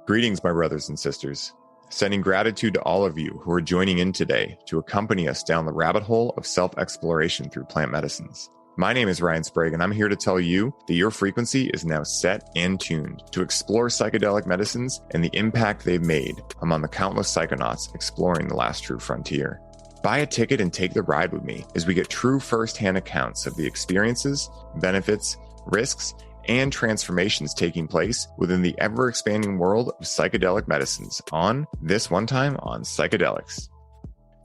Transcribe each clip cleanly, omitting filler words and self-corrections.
Greetings, my brothers and sisters. Sending gratitude to all of you who are joining in today to accompany us down the rabbit hole of self-exploration through plant medicines. My name is Ryan Sprague, and I'm here to tell you that your frequency is now set and tuned to explore psychedelic medicines and the impact they've made among the countless psychonauts exploring the last true frontier. Buy a ticket and take the ride with me as we get true first-hand accounts of the experiences, benefits, risks, and transformations taking place within the ever-expanding world of psychedelic medicines on This One Time on Psychedelics.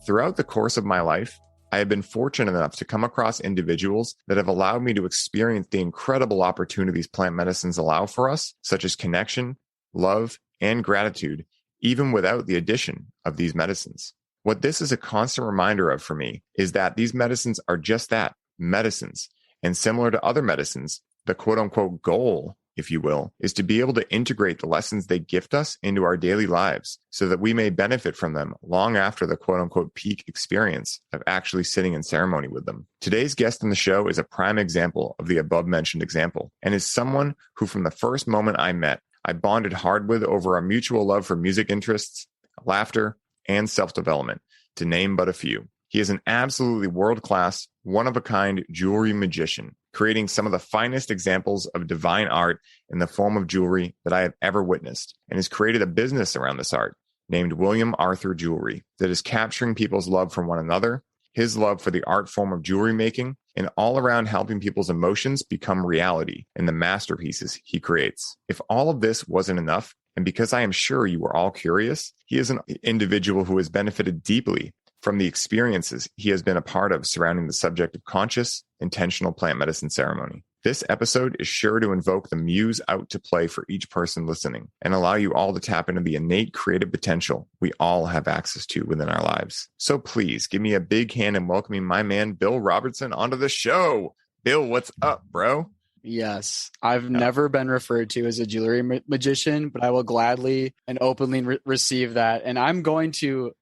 Throughout the course of my life, I have been fortunate enough to come across individuals that have allowed me to experience the incredible opportunities plant medicines allow for us, such as connection, love, and gratitude, even without the addition of these medicines. What this is a constant reminder of for me is that these medicines are just that, medicines, and similar to other medicines, the quote-unquote goal, if you will, is to be able to integrate the lessons they gift us into our daily lives so that we may benefit from them long after the quote-unquote peak experience of actually sitting in ceremony with them. Today's guest on the show is a prime example of the above-mentioned example and is someone who from the first moment I met, I bonded hard with over our mutual love for music interests, laughter, and self-development, to name but a few. He is an absolutely world-class, one-of-a-kind jewelry magician, creating some of the finest examples of divine art in the form of jewelry that I have ever witnessed, and has created a business around this art named William Arthur Jewelry that is capturing people's love for one another, his love for the art form of jewelry making, and all around helping people's emotions become reality in the masterpieces he creates. If all of this wasn't enough, and because I am sure you were all curious, he is an individual who has benefited deeply from the experiences he has been a part of surrounding the subject of conscious, intentional plant medicine ceremony. This episode is sure to invoke the muse out to play for each person listening and allow you all to tap into the innate creative potential we all have access to within our lives. So please give me a big hand in welcoming my man, Bill Robertson, onto the show. Bill, what's up, bro? Yes, I've never been referred to as a jewelry magician, but I will gladly and openly receive that. And I'm going to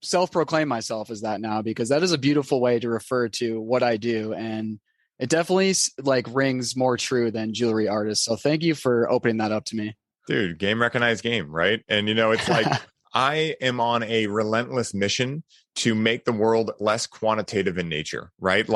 self-proclaim myself as that now, because that is a beautiful way to refer to what I do, and it definitely rings more true than jewelry artist. So thank you for opening that up to me, dude. Game recognized game, right? And it's like I am on a relentless mission to make the world less quantitative in nature, right?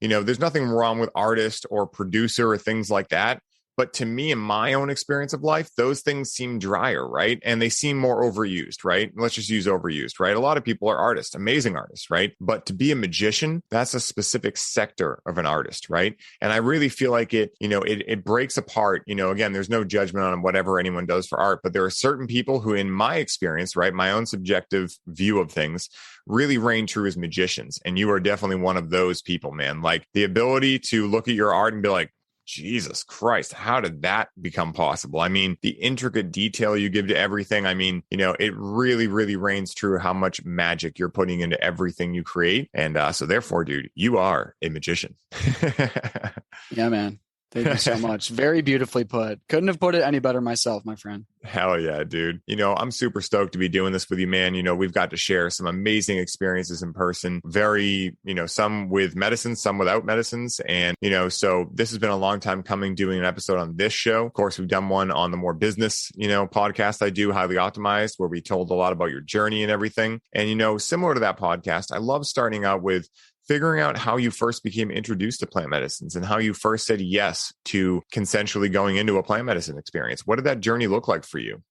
There's nothing wrong with artist or producer or things like that. But to me, in my own experience of life, those things seem drier, right? And they seem more overused, right? Let's just use overused, right? A lot of people are artists, amazing artists, right? But to be a magician, that's a specific sector of an artist, right? And I really feel like it breaks apart. Again, there's no judgment on whatever anyone does for art, but there are certain people who, in my experience, right, my own subjective view of things, really reign true as magicians. And you are definitely one of those people, man. Like the ability to look at your art and be like, Jesus Christ, how did that become possible? I mean, the intricate detail you give to everything. I mean, it really, really reigns true how much magic you're putting into everything you create. And so therefore, dude, you are a magician. Yeah, man. Thank you so much. Very beautifully put. Couldn't have put it any better myself, my friend. Hell yeah, dude. I'm super stoked to be doing this with you, man. We've got to share some amazing experiences in person, very, some with medicines, some without medicines. And, so this has been a long time coming, doing an episode on this show. Of course, we've done one on the more business, podcast I do, Highly Optimized, where we told a lot about your journey and everything. And, similar to that podcast, I love starting out with figuring out how you first became introduced to plant medicines and how you first said yes to consensually going into a plant medicine experience. What did that journey look like for you?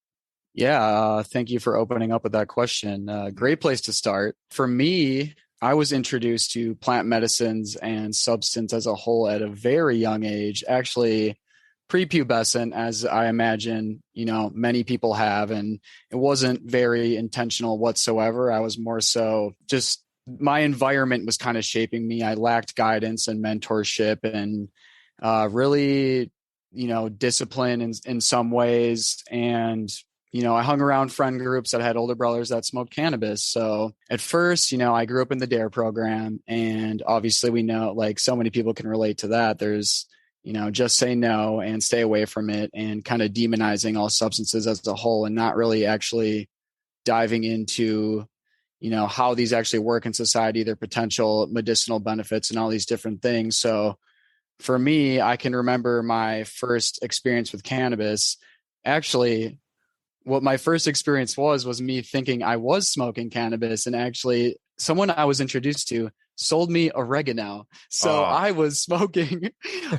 Yeah, thank you for opening up with that question. Great place to start. For me, I was introduced to plant medicines and substance as a whole at a very young age, actually prepubescent, as I imagine, many people have. And it wasn't very intentional whatsoever. I was more so just my environment was kind of shaping me. I lacked guidance and mentorship and really, discipline in some ways. And, I hung around friend groups that had older brothers that smoked cannabis. So at first, I grew up in the DARE program, and obviously we know, like so many people can relate to that. There's, just say no and stay away from it, and kind of demonizing all substances as a whole and not really actually diving into how these actually work in society, their potential medicinal benefits and all these different things. So for me, I can remember my first experience with cannabis actually what my first experience was me thinking I was smoking cannabis, and actually someone I was introduced to sold me oregano. So I was smoking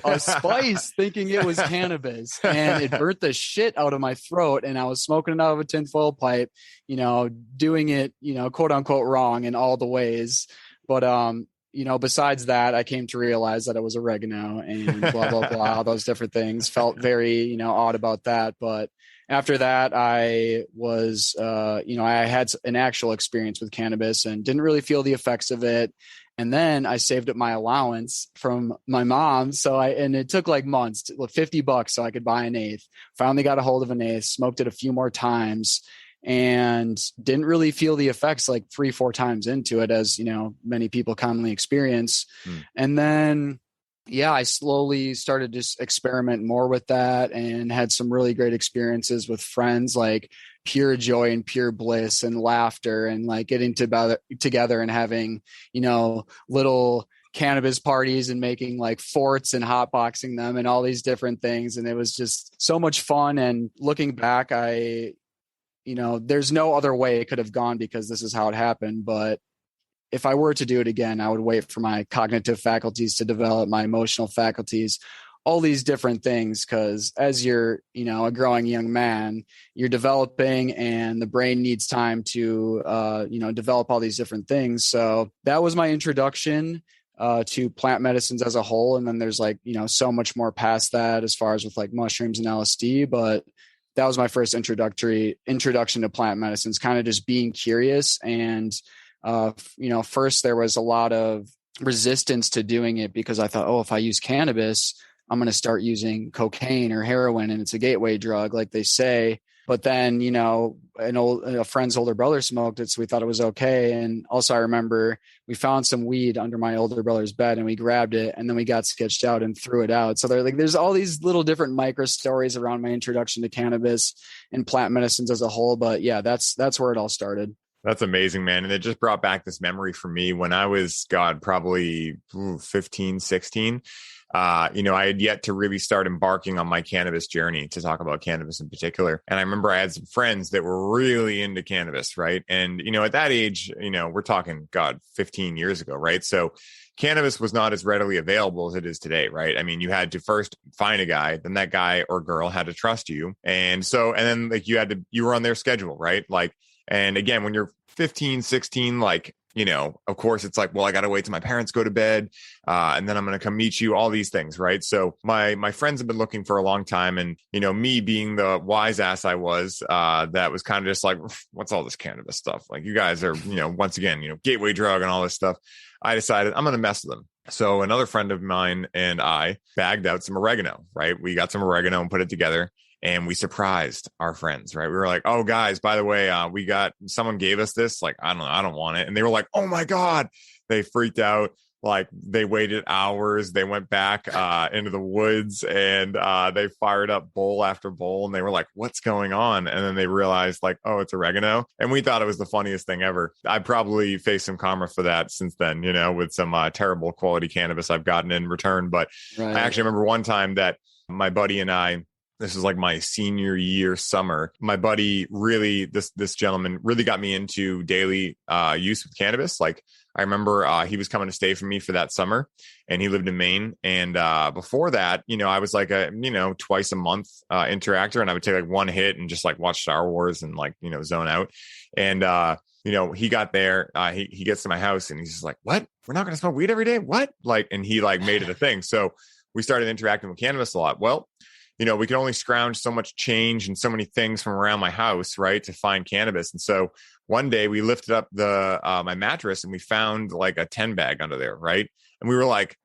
a spice thinking it was cannabis, and it burnt the shit out of my throat. And I was smoking it out of a tinfoil pipe, doing it, quote unquote wrong in all the ways. But, besides that, I came to realize that it was oregano and blah, blah, blah, all those different things. Felt very, odd about that. But after that, I was, I had an actual experience with cannabis and didn't really feel the effects of it. And then I saved up my allowance from my mom. And it took like months, $50 so I could buy an eighth. Finally got a hold of an eighth, smoked it a few more times, and didn't really feel the effects like 3-4 times into it, as, many people commonly experience. And then, I slowly started to just experiment more with that and had some really great experiences with friends, like pure joy and pure bliss and laughter, and like getting together and having, little cannabis parties and making like forts and hotboxing them and all these different things. And it was just so much fun. And looking back, there's no other way it could have gone because this is how it happened. But if I were to do it again, I would wait for my cognitive faculties to develop, my emotional faculties, all these different things. Because as you're, a growing young man, you're developing, and the brain needs time to, develop all these different things. So that was my introduction to plant medicines as a whole. And then there's like, so much more past that as far as with like mushrooms and LSD. But that was my first introduction to plant medicines, kind of just being curious. And first there was a lot of resistance to doing it because I thought, if I use cannabis, I'm going to start using cocaine or heroin, and it's a gateway drug, like they say. But then, a friend's older brother smoked it, so we thought it was okay. And also I remember we found some weed under my older brother's bed, and we grabbed it, and then we got sketched out and threw it out. So there's all these little different micro stories around my introduction to cannabis and plant medicines as a whole. But yeah, that's where it all started. That's amazing, man. And it just brought back this memory for me when I was, probably 15, 16. I had yet to really start embarking on my cannabis journey, to talk about cannabis in particular. And I remember I had some friends that were really into cannabis, right? And, at that age, we're talking, 15 years ago, right? So cannabis was not as readily available as it is today, right? I mean, you had to first find a guy, then that guy or girl had to trust you. And then like you were on their schedule, right? Like, and again, when you're 15, 16, like, of course it's like, well, I got to wait till my parents go to bed. And then I'm going to come meet you, all these things. Right. So my friends have been looking for a long time. And, me being the wise ass I was, that was kind of just like, what's all this cannabis stuff? Like, you guys are, once again, gateway drug and all this stuff. I decided I'm going to mess with them. So another friend of mine and I bagged out some oregano, right? We got some oregano and put it together. And we surprised our friends, right? We were like, oh, guys, by the way, someone gave us this. Like, I don't want it. And they were like, oh, my God. They freaked out. Like, they waited hours. They went back into the woods, and they fired up bowl after bowl. And they were like, what's going on? And then they realized, like, oh, it's oregano. And we thought it was the funniest thing ever. I probably faced some karma for that since then, with some terrible quality cannabis I've gotten in return. But right. I actually remember one time that my buddy and I, this was like my senior year summer. My buddy this gentleman really got me into daily use with cannabis. Like, I remember he was coming to stay for me for that summer, and he lived in Maine. And before that, I was like a, twice a month interactor, and I would take like one hit and just like watch Star Wars and like, zone out. And, he got there, he gets to my house, and he's just like, what? We're not going to smoke weed every day? What? Like, and he like made it a thing. So we started interacting with cannabis a lot. Well, we could only scrounge so much change and so many things from around my house, right, to find cannabis. And so one day we lifted up my mattress, and we found like a 10 bag under there, right? And we were like,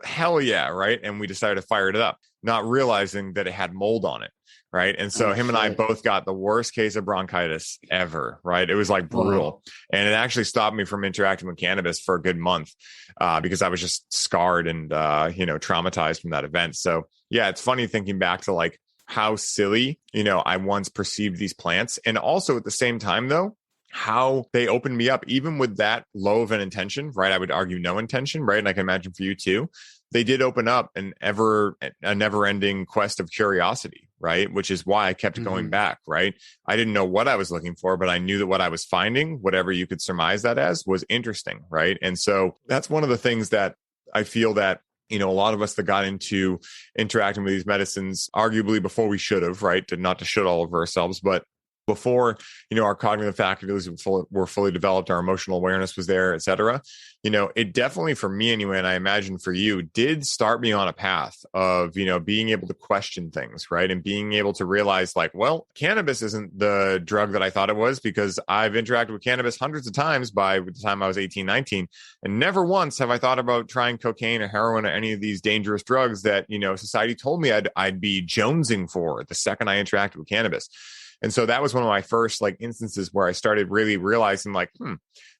hell yeah, right? And we decided to fire it up, not realizing that it had mold on it, right? And so him and I both got the worst case of bronchitis ever, right? It was like brutal. And it actually stopped me from interacting with cannabis for a good month because I was just scarred and, traumatized from that event. So yeah, it's funny thinking back to like how silly, I once perceived these plants. And also at the same time, though, how they opened me up, even with that low of an intention, right? I would argue no intention, right? And I can imagine for you too, they did open up a never ending quest of curiosity, right? Which is why I kept going back, right? I didn't know what I was looking for, but I knew that what I was finding, whatever you could surmise that as, was interesting, right? And so that's one of the things that I feel that, a lot of us that got into interacting with these medicines, arguably before we should have, right? Not to shit all over ourselves, but before, our cognitive faculties were fully developed, our emotional awareness was there, et cetera. It definitely, for me anyway, and I imagine for you, did start me on a path of, being able to question things, right? And being able to realize like, well, cannabis isn't the drug that I thought it was, because I've interacted with cannabis hundreds of times by the time I was 18, 19, and never once have I thought about trying cocaine or heroin or any of these dangerous drugs that, society told me I'd be jonesing for the second I interacted with cannabis. And so that was one of my first instances where I started really realizing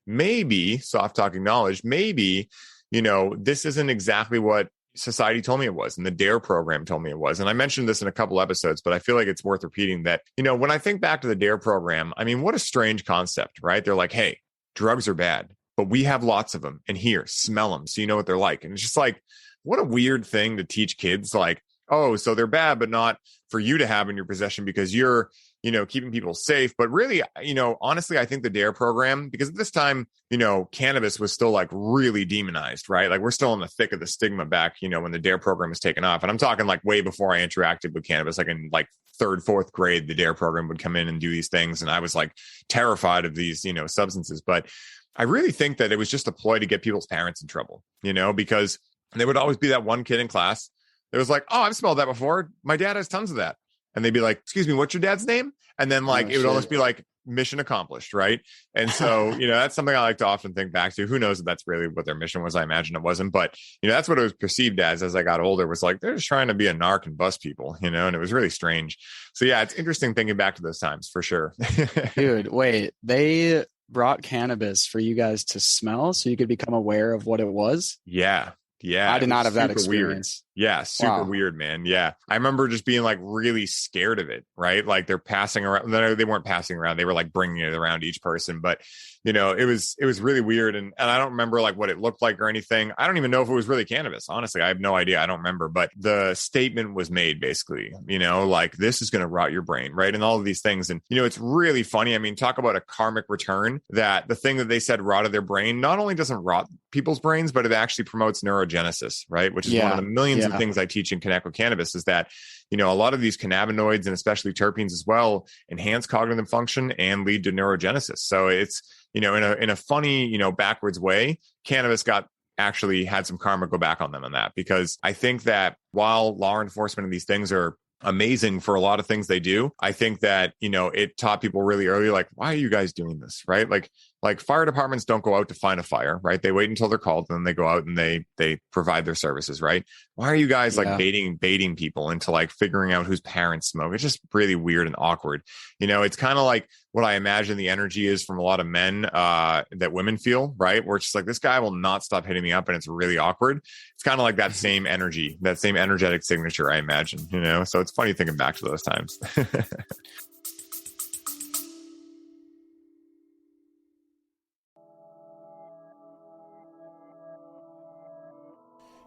maybe soft talking knowledge, maybe, this isn't exactly what society told me it was. And the DARE program told me it was. And I mentioned this in a couple episodes, but I feel like it's worth repeating that, when I think back to the DARE program, I mean, what a strange concept, right? They're like, hey, drugs are bad, but we have lots of them. And here, smell them so you know what they're like. And it's just like, what a weird thing to teach kids. Like, oh, so they're bad, but not for you to have in your possession because you're, keeping people safe. But really, honestly, I think the DARE program, because at this time, cannabis was still really demonized, right? Like we're still in the thick of the stigma back, when the DARE program was taken off. And I'm talking way before I interacted with cannabis, in third, fourth grade, the DARE program would come in and do these things. And I was terrified of these, substances. But I really think that it was just a ploy to get people's parents in trouble, because there would always be that one kid in class that was like, oh, I've smelled that before. My dad has tons of that. And they'd be like, excuse me, what's your dad's name? And then it would almost be mission accomplished, right? And so, that's something I like to often think back to. Who knows if that's really what their mission was? I imagine it wasn't, but that's what it was perceived as I got older, was they're just trying to be a narc and bust people, and it was really strange. So yeah, it's interesting thinking back to those times for sure. Dude, wait, they brought cannabis for you guys to smell so you could become aware of what it was? Yeah. I did not have that experience. Weird. Yeah, super weird, man. Yeah. I remember just being really scared of it, right? They're passing around. They weren't passing around. They were bringing it around each person. But, it was really weird. And I don't remember what it looked like or anything. I don't even know if it was really cannabis. Honestly, I have no idea. I don't remember. But the statement was made basically, this is going to rot your brain, right? And all of these things. And, it's really funny. I mean, talk about a karmic return, that the thing that they said rotted their brain not only doesn't rot people's brains, but it actually promotes neurogenesis, right? Which is one of the millions of things I teach and connect with cannabis, is that, a lot of these cannabinoids and especially terpenes as well enhance cognitive function and lead to neurogenesis. So it's, in a funny, backwards way, cannabis actually had some karma go back on them on that, because I think that while law enforcement and these things are amazing for a lot of things they do, I think that, it taught people really early, why are you guys doing this? Right? Like fire departments don't go out to find a fire, right? They wait until they're called and then they go out and they provide their services, right? Why are you guys baiting people into figuring out whose parents smoke? It's just really weird and awkward. It's kind of like what I imagine the energy is from a lot of men that women feel, right? Where it's just this guy will not stop hitting me up and it's really awkward. It's kind of like that same energy, that same energetic signature, I imagine, So it's funny thinking back to those times.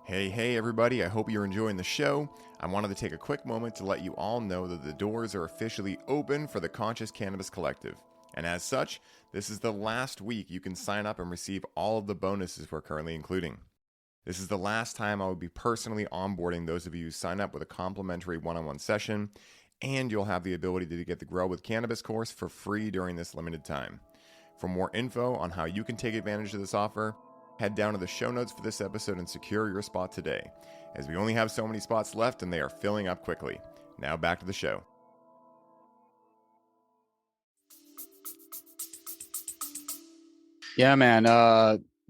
Hey, everybody. I hope you're enjoying the show. I wanted to take a quick moment to let you all know that the doors are officially open for the Conscious Cannabis Collective. And as such, this is the last week you can sign up and receive all of the bonuses we're currently including. This is the last time I will be personally onboarding those of you who sign up with a complimentary one-on-one session, and you'll have the ability to get the Grow with Cannabis course for free during this limited time. For more info on how you can take advantage of this offer, head down to the show notes for this episode and secure your spot today, as we only have so many spots left and they are filling up quickly. Now back to the show. Yeah, man.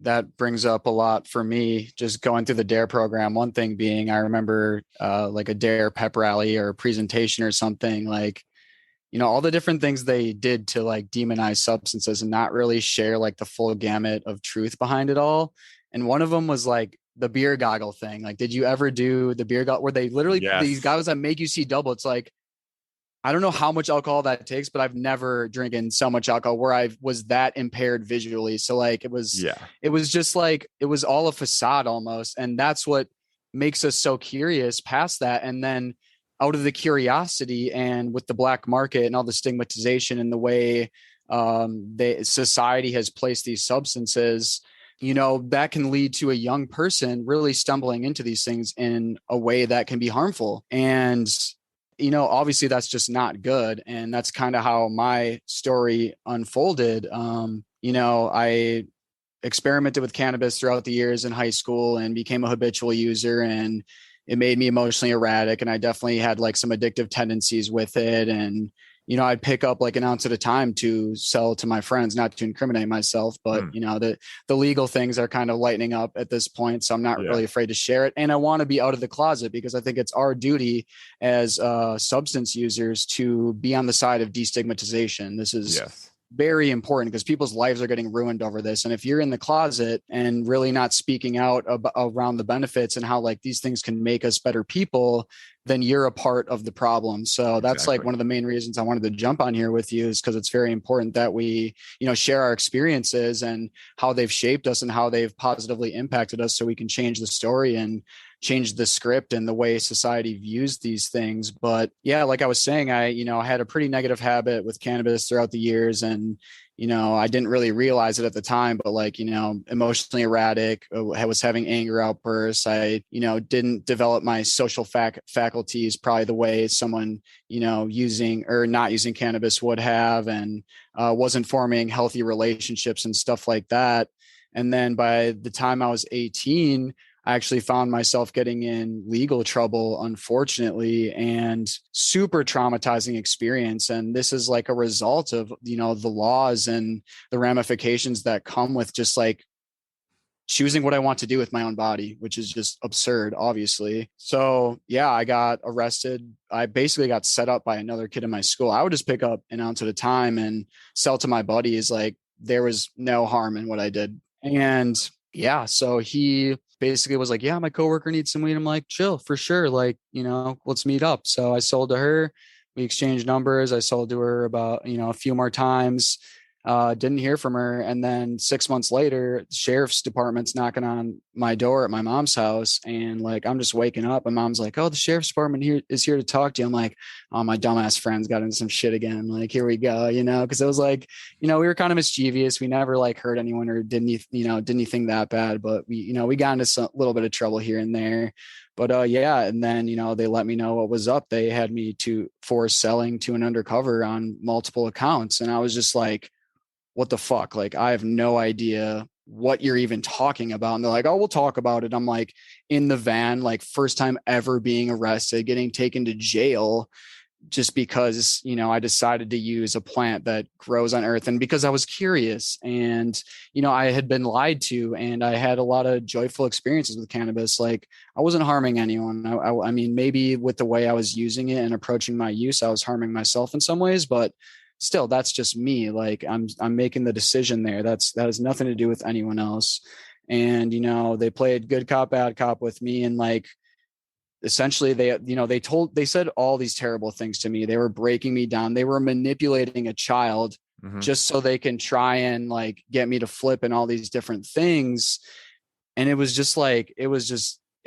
That brings up a lot for me, just going through the DARE program. One thing being, I remember a DARE pep rally or a presentation or something, all the different things they did to demonize substances and not really share the full gamut of truth behind it all. And one of them was the beer goggle thing. Did you ever do the beer goggle where they literally, these guys that make you see double? It's I don't know how much alcohol that takes, but I've never drinking so much alcohol where I was that impaired visually. So it was just it was all a facade almost. And that's what makes us so curious past that. And then out of the curiosity and with the black market and all the stigmatization and the way society has placed these substances, that can lead to a young person really stumbling into these things in a way that can be harmful. And, obviously that's just not good. And that's kind of how my story unfolded. I experimented with cannabis throughout the years in high school and became a habitual user, and it made me emotionally erratic. And I definitely had like some addictive tendencies with it. And, I'd pick up like an ounce at a time to sell to my friends, not to incriminate myself, but the legal things are kind of lightening up at this point. So I'm not really afraid to share it. And I want to be out of the closet because I think it's our duty as substance users to be on the side of destigmatization. This is very important because people's lives are getting ruined over this. And if you're in the closet and really not speaking out around the benefits and how like these things can make us better people, then you're a part of the problem. So that's like one of the main reasons I wanted to jump on here with you, is because it's very important that we, share our experiences and how they've shaped us and how they've positively impacted us, so we can change the story and change the script and the way society views these things. But yeah, like I was saying, I had a pretty negative habit with cannabis throughout the years, and I didn't really realize it at the time, but like, emotionally erratic, I was having anger outbursts. I, didn't develop my social faculties probably the way someone, using or not using cannabis would have, and wasn't forming healthy relationships and stuff like that. And then by the time I was 18, I actually found myself getting in legal trouble, unfortunately, and super traumatizing experience. And this is like a result of, the laws and the ramifications that come with just like choosing what I want to do with my own body, which is just absurd, obviously. So yeah, I got arrested. I basically got set up by another kid in my school. I would just pick up an ounce at a time and sell to my buddies. Like, there was no harm in what I did. And yeah, so he basically was like, yeah, my coworker needs some weed. I'm like, chill, for sure. Like, let's meet up. So I sold to her. We exchanged numbers. I sold to her about, a few more times. Didn't hear from her. And then 6 months later, the sheriff's department's knocking on my door at my mom's house. And like, I'm just waking up. And mom's like, oh, the sheriff's department is here to talk to you. I'm like, oh, my dumbass friends got into some shit again. Like, here we go, cause it was like, we were kind of mischievous. We never like hurt anyone or did anything that bad, but we got into some little bit of trouble here and there. But yeah, and then they let me know what was up. They had me for selling to an undercover on multiple accounts, and I was just like, what the fuck? Like, I have no idea what you're even talking about. And they're like, oh, we'll talk about it. I'm like in the van, like first time ever being arrested, getting taken to jail just because, I decided to use a plant that grows on earth, and because I was curious and, I had been lied to, and I had a lot of joyful experiences with cannabis. Like, I wasn't harming anyone. I mean, maybe with the way I was using it and approaching my use, I was harming myself in some ways, but still, that's just me. Like, I'm making the decision there. That has nothing to do with anyone else. And, they played good cop, bad cop with me. And like, essentially they said all these terrible things to me. They were breaking me down. They were manipulating a child just so they can try and like get me to flip and all these different things. And it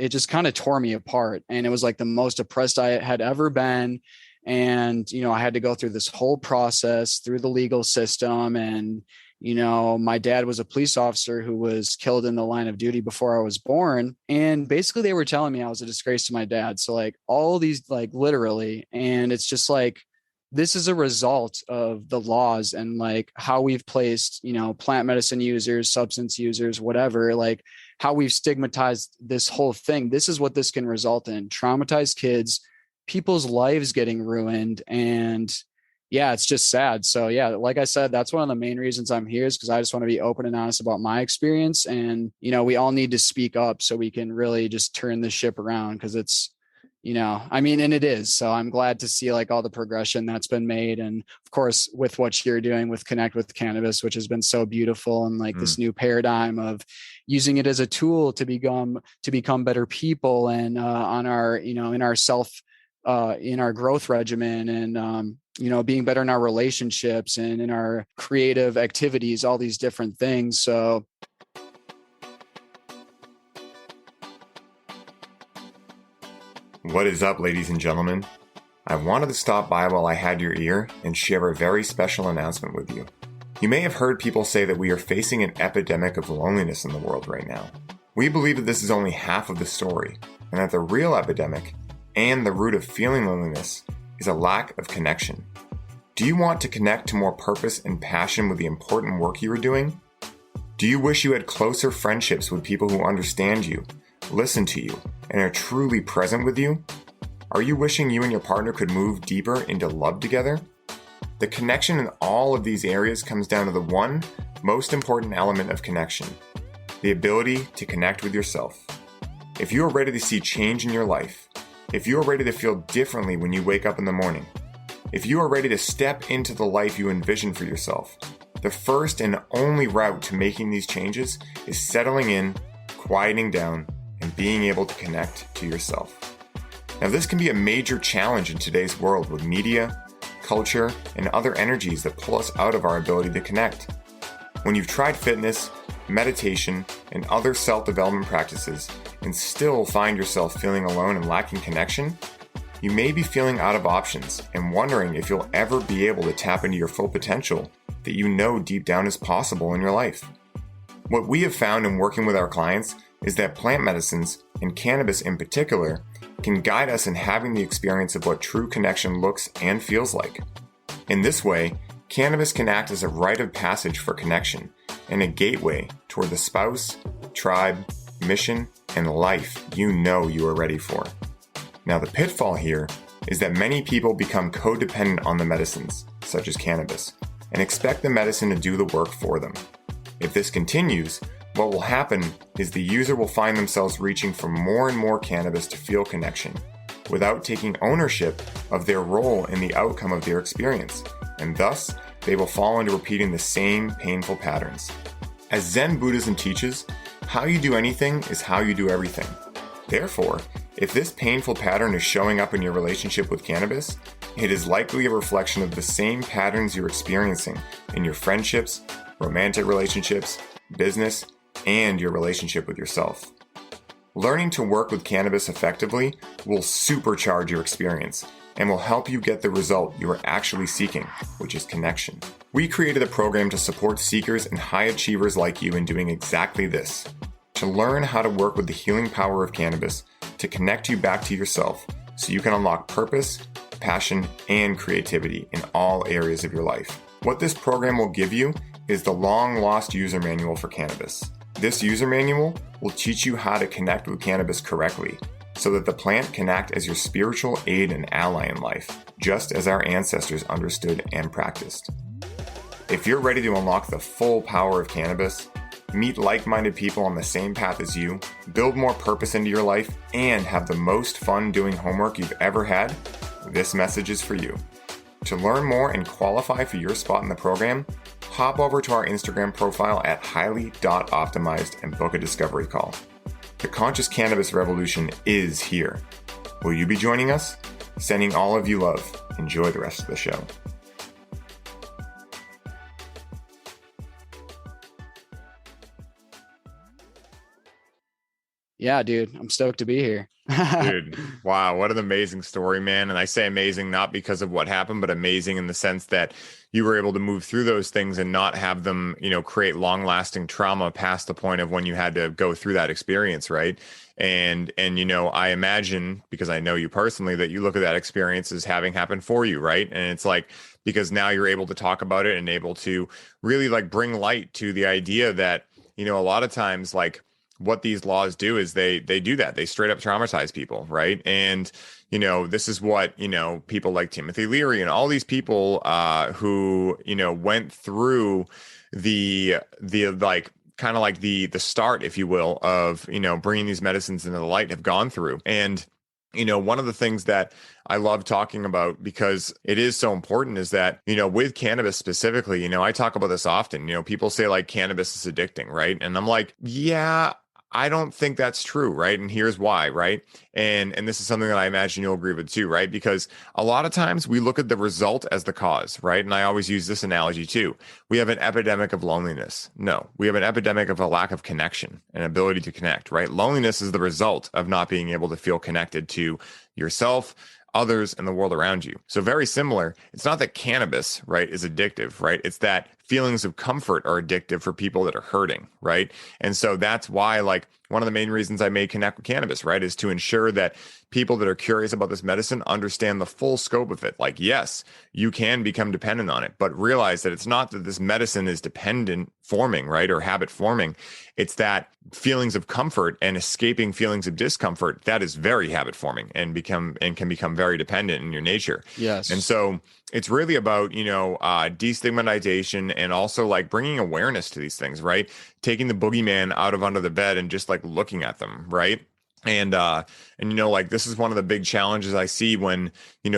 just kind of tore me apart. And it was like the most oppressed I had ever been. And, I had to go through this whole process through the legal system. And, my dad was a police officer who was killed in the line of duty before I was born. And basically they were telling me I was a disgrace to my dad. So like all these, like literally, and it's just like, this is a result of the laws and like how we've placed, plant medicine users, substance users, whatever, like how we've stigmatized this whole thing. This is what this can result in: traumatized kids, people's lives getting ruined. And yeah, it's just sad. So yeah, like I said, that's one of the main reasons I'm here, is because I just want to be open and honest about my experience. And, we all need to speak up so we can really just turn this ship around, because it's, and it is. So I'm glad to see like all the progression that's been made. And of course, with what you're doing with Connect with Cannabis, which has been so beautiful, and like this new paradigm of using it as a tool to become better people, and on our, in our in our growth regimen, and, being better in our relationships and in our creative activities, all these different things. So What is up, ladies and gentlemen? I wanted to stop by while I had your ear and share a very special announcement with you. You may have heard people say that we are facing an epidemic of loneliness in the world right now. We believe that this is only half of the story, and that the real epidemic and the root of feeling loneliness is a lack of connection. Do you want to connect to more purpose and passion with the important work you are doing? Do you wish you had closer friendships with people who understand you, listen to you, and are truly present with you? Are you wishing you and your partner could move deeper into love together? The connection in all of these areas comes down to the one most important element of connection, the ability to connect with yourself. If you are ready to see change in your life, if you are ready to feel differently when you wake up in the morning, if you are ready to step into the life you envision for yourself, the first and only route to making these changes is settling in, quieting down, and being able to connect to yourself. Now, this can be a major challenge in today's world with media, culture, and other energies that pull us out of our ability to connect. When you've tried fitness, meditation, and other self-development practices and still find yourself feeling alone and lacking connection, you may be feeling out of options and wondering if you'll ever be able to tap into your full potential that you know deep down is possible in your life. What we have found in working with our clients is that plant medicines, and cannabis in particular, can guide us in having the experience of what true connection looks and feels like. In this way, cannabis can act as a rite of passage for connection and a gateway toward the spouse, tribe, mission, and life you know you are ready for. Now, the pitfall here is that many people become codependent on the medicines, such as cannabis, and expect the medicine to do the work for them. If this continues, what will happen is the user will find themselves reaching for more and more cannabis to feel connection, without taking ownership of their role in the outcome of their experience, and thus they will fall into repeating the same painful patterns. As Zen Buddhism teaches, how you do anything is how you do everything. Therefore, if this painful pattern is showing up in your relationship with cannabis, it is likely a reflection of the same patterns you're experiencing in your friendships, romantic relationships, business, and your relationship with yourself. Learning to work with cannabis effectively will supercharge your experience and will help you get the result you are actually seeking, which is connection. We created a program to support seekers and high achievers like you in doing exactly this. To learn how to work with the healing power of cannabis to connect you back to yourself so you can unlock purpose, passion, and creativity in all areas of your life. What this program will give you is the long-lost user manual for cannabis. This user manual will teach you how to connect with cannabis correctly so that the plant can act as your spiritual aid and ally in life, just as our ancestors understood and practiced. If you're ready to unlock the full power of cannabis, meet like-minded people on the same path as you, build more purpose into your life, and have the most fun doing homework you've ever had, this message is for you. To learn more and qualify for your spot in the program, hop over to our Instagram profile at highly.optimized and book a discovery call. The conscious cannabis revolution is here. Will you be joining us? Sending all of you love. Enjoy the rest of the show. Yeah, dude, I'm stoked to be here. Dude, wow, what an amazing story, man. And I say amazing not because of what happened, but amazing in the sense that you were able to move through those things and not have them, create long-lasting trauma past the point of when you had to go through that experience, right? And I imagine, because I know you personally, that you look at that experience as having happened for you, right? And it's like, because now you're able to talk about it and able to really like bring light to the idea that, a lot of times, like, what these laws do is they do that. They straight up traumatize people, right? And, this is what, people like Timothy Leary and all these people who, went through the like, kind of like the start, if you will, of, bringing these medicines into the light have gone through. And, one of the things that I love talking about, because it is so important, is that, with cannabis specifically, I talk about this often, people say like cannabis is addicting, right? And I'm like, yeah, I don't think that's true, right? And here's why, right? And this is something that I imagine you'll agree with too, right? Because a lot of times we look at the result as the cause, right? And I always use this analogy too. We have an epidemic of loneliness. No, we have an epidemic of a lack of connection and ability to connect, right? Loneliness is the result of not being able to feel connected to yourself, others, and the world around you. So very similar. It's not that cannabis, right, is addictive, right? It's that feelings of comfort are addictive for people that are hurting, right? And so that's why, like, one of the main reasons I may connect with cannabis, right, is to ensure that people that are curious about this medicine understand the full scope of it. Like, yes, you can become dependent on it, but realize that it's not that this medicine is dependent forming, right, or habit forming. It's that feelings of comfort and escaping feelings of discomfort that is very habit forming and can become very dependent in your nature. Yes. And so it's really about, destigmatization and also like bringing awareness to these things, right? Taking the boogeyman out of under the bed and just like looking at them, right? And like this is one of the big challenges I see when,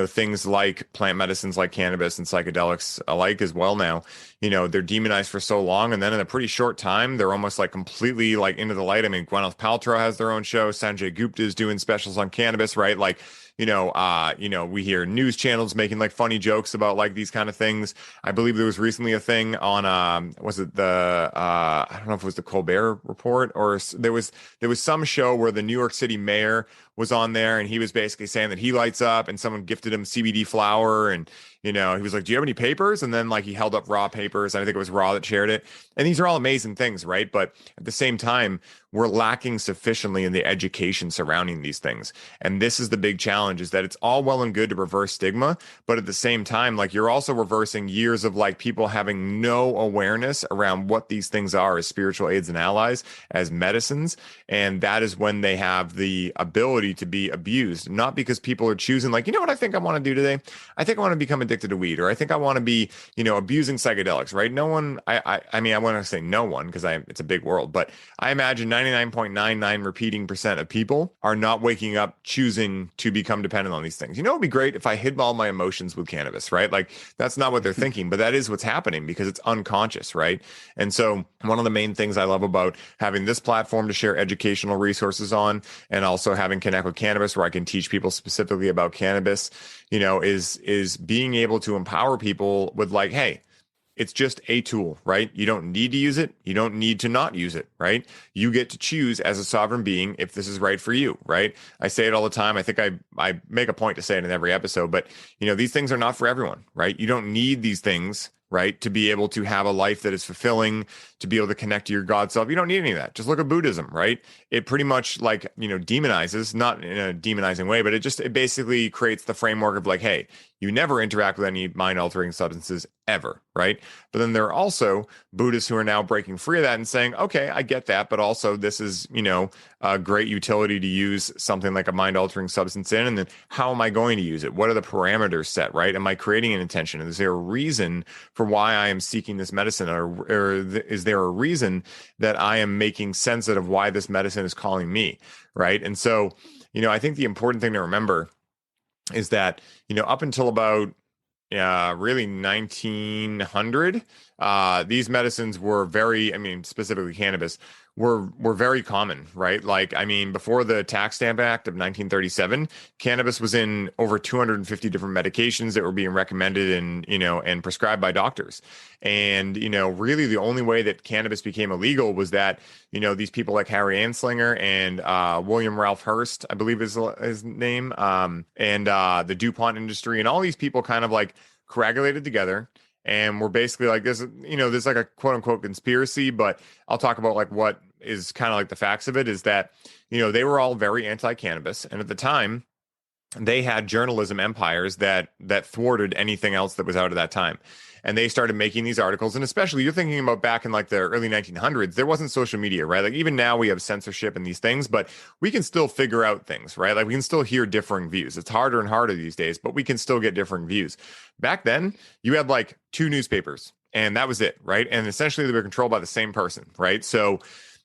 things like plant medicines like cannabis and psychedelics alike as well now, they're demonized for so long. And then in a pretty short time, they're almost like completely like into the light. I mean, Gwyneth Paltrow has their own show. Sanjay Gupta is doing specials on cannabis, right? Like, we hear news channels making like funny jokes about like these kind of things. I believe there was recently a thing on, was it I don't know if it was the Colbert Report or there was some show where the New York City mayor was on there and he was basically saying that he lights up and someone gifted him CBD flower and, he was like, do you have any papers? And then like he held up raw papers. I think it was Raw that shared it. And these are all amazing things, right? But at the same time, we're lacking sufficiently in the education surrounding these things. And this is the big challenge, is that it's all well and good to reverse stigma, but at the same time, like you're also reversing years of like people having no awareness around what these things are as spiritual aids and allies, as medicines. And that is when they have the ability to be abused, not because people are choosing like, what I think I want to do today? I think I want to become addicted to weed, or I think I want to be, abusing psychedelics, right? No one, I mean, I want to say no one because it's a big world, but I imagine 99.99 repeating percent of people are not waking up choosing to become dependent on these things. It would be great if I hid all my emotions with cannabis, right? Like that's not what they're thinking, but that is what's happening because it's unconscious, right? And so one of the main things I love about having this platform to share educational resources on, and also having Connect with Cannabis, where I can teach people specifically about cannabis, is being able to empower people with like, hey, it's just a tool, right? You don't need to use it. You don't need to not use it, right? You get to choose as a sovereign being if this is right for you, right? I say it all the time. I think I make a point to say it in every episode, but these things are not for everyone, right? You don't need these things, right, to be able to have a life that is fulfilling, to be able to connect to your God self. You don't need any of that. Just look at Buddhism, right? It pretty much like, demonizes, not in a demonizing way, but it basically creates the framework of like, hey, you never interact with any mind altering substances ever, right? But then there are also Buddhists who are now breaking free of that and saying, okay, I get that, but also this is, a great utility to use something like a mind altering substance in. And then how am I going to use it? What are the parameters set, right? Am I creating an intention? Is there a reason for why I am seeking this medicine? Or is there a reason that I am making sense of why this medicine is calling me, right? And so, I think the important thing to remember is that, up until about really 1900, these medicines were specifically cannabis, were very common, right? Like, before the Tax Stamp Act of 1937, cannabis was in over 250 different medications that were being recommended and prescribed by doctors. And, really the only way that cannabis became illegal was that, these people like Harry Anslinger and William Ralph Hearst, I believe is his name, and the DuPont industry and all these people kind of like coagulated together. And we're basically like this, there's like a quote unquote conspiracy, but I'll talk about like what is kind of like the facts of it is that, they were all very anti-cannabis. And at the time, they had journalism empires that thwarted anything else that was out at that time. And they started making these articles. And especially you're thinking about back in like the early 1900s, there wasn't social media, right? Like even now we have censorship and these things, but we can still figure out things, right? Like we can still hear differing views. It's harder and harder these days, but we can still get differing views. Back then you had like 2 newspapers and that was it, right? And essentially they were controlled by the same person, right? So,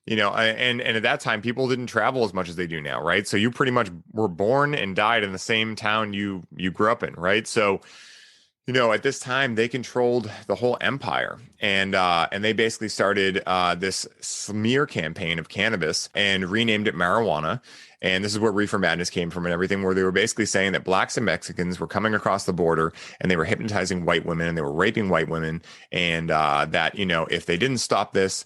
and at that time, people didn't travel as much as they do now, right? So you pretty much were born and died in the same town you grew up in, right? So, At this time they controlled the whole empire, and they basically started this smear campaign of cannabis and renamed it marijuana. And this is where reefer madness came from and everything, where they were basically saying that blacks and Mexicans were coming across the border and they were hypnotizing white women and they were raping white women. And that, if they didn't stop this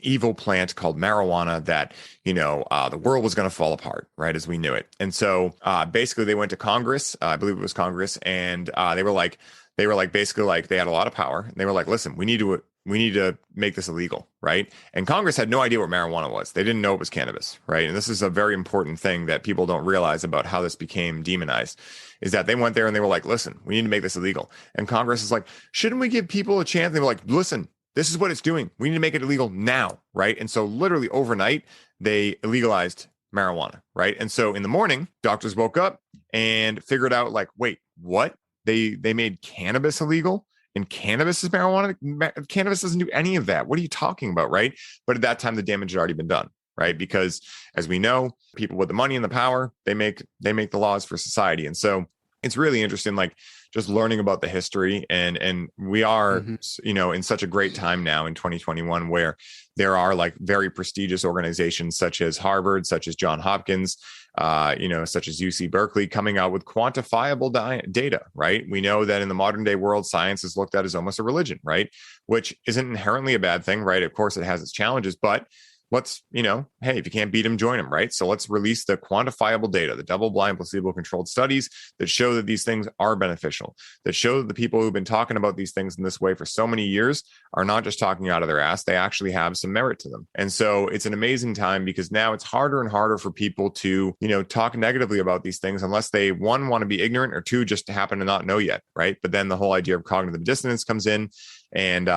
evil plant called marijuana, that, the world was going to fall apart, right, as we knew it. And so basically they went to Congress, I believe it was Congress, and they were like, basically like they had a lot of power. And they were like, listen, we need to make this illegal, right? And Congress had no idea what marijuana was. They didn't know it was cannabis, right? And this is a very important thing that people don't realize about how this became demonized, is that they went there and they were like, listen, we need to make this illegal. And Congress is like, shouldn't we give people a chance? They were like, listen, this is what it's doing. We need to make it illegal now, right? And so literally overnight, they illegalized marijuana, right? And so in the morning, doctors woke up and figured out like, wait, what? They made cannabis illegal? And cannabis is marijuana. Cannabis doesn't do any of that. What are you talking about, right? But at that time, the damage had already been done, right? Because as we know, people with the money and the power, they make the laws for society. And so it's really interesting, like just learning about the history. And we are, in such a great time now in 2021, where there are like very prestigious organizations such as Harvard, such as Johns Hopkins, such as UC Berkeley, coming out with quantifiable data, right? We know that in the modern day world, science is looked at as almost a religion, right? Which isn't inherently a bad thing, right? Of course, it has its challenges, but let's, hey, if you can't beat them, join them, right? So let's release the quantifiable data, the double-blind, placebo-controlled studies that show that these things are beneficial, that show that the people who've been talking about these things in this way for so many years are not just talking out of their ass. They actually have some merit to them. And so it's an amazing time, because now it's harder and harder for people to, talk negatively about these things unless they, one, want to be ignorant, or two, just happen to not know yet, right? But then the whole idea of cognitive dissonance comes in, and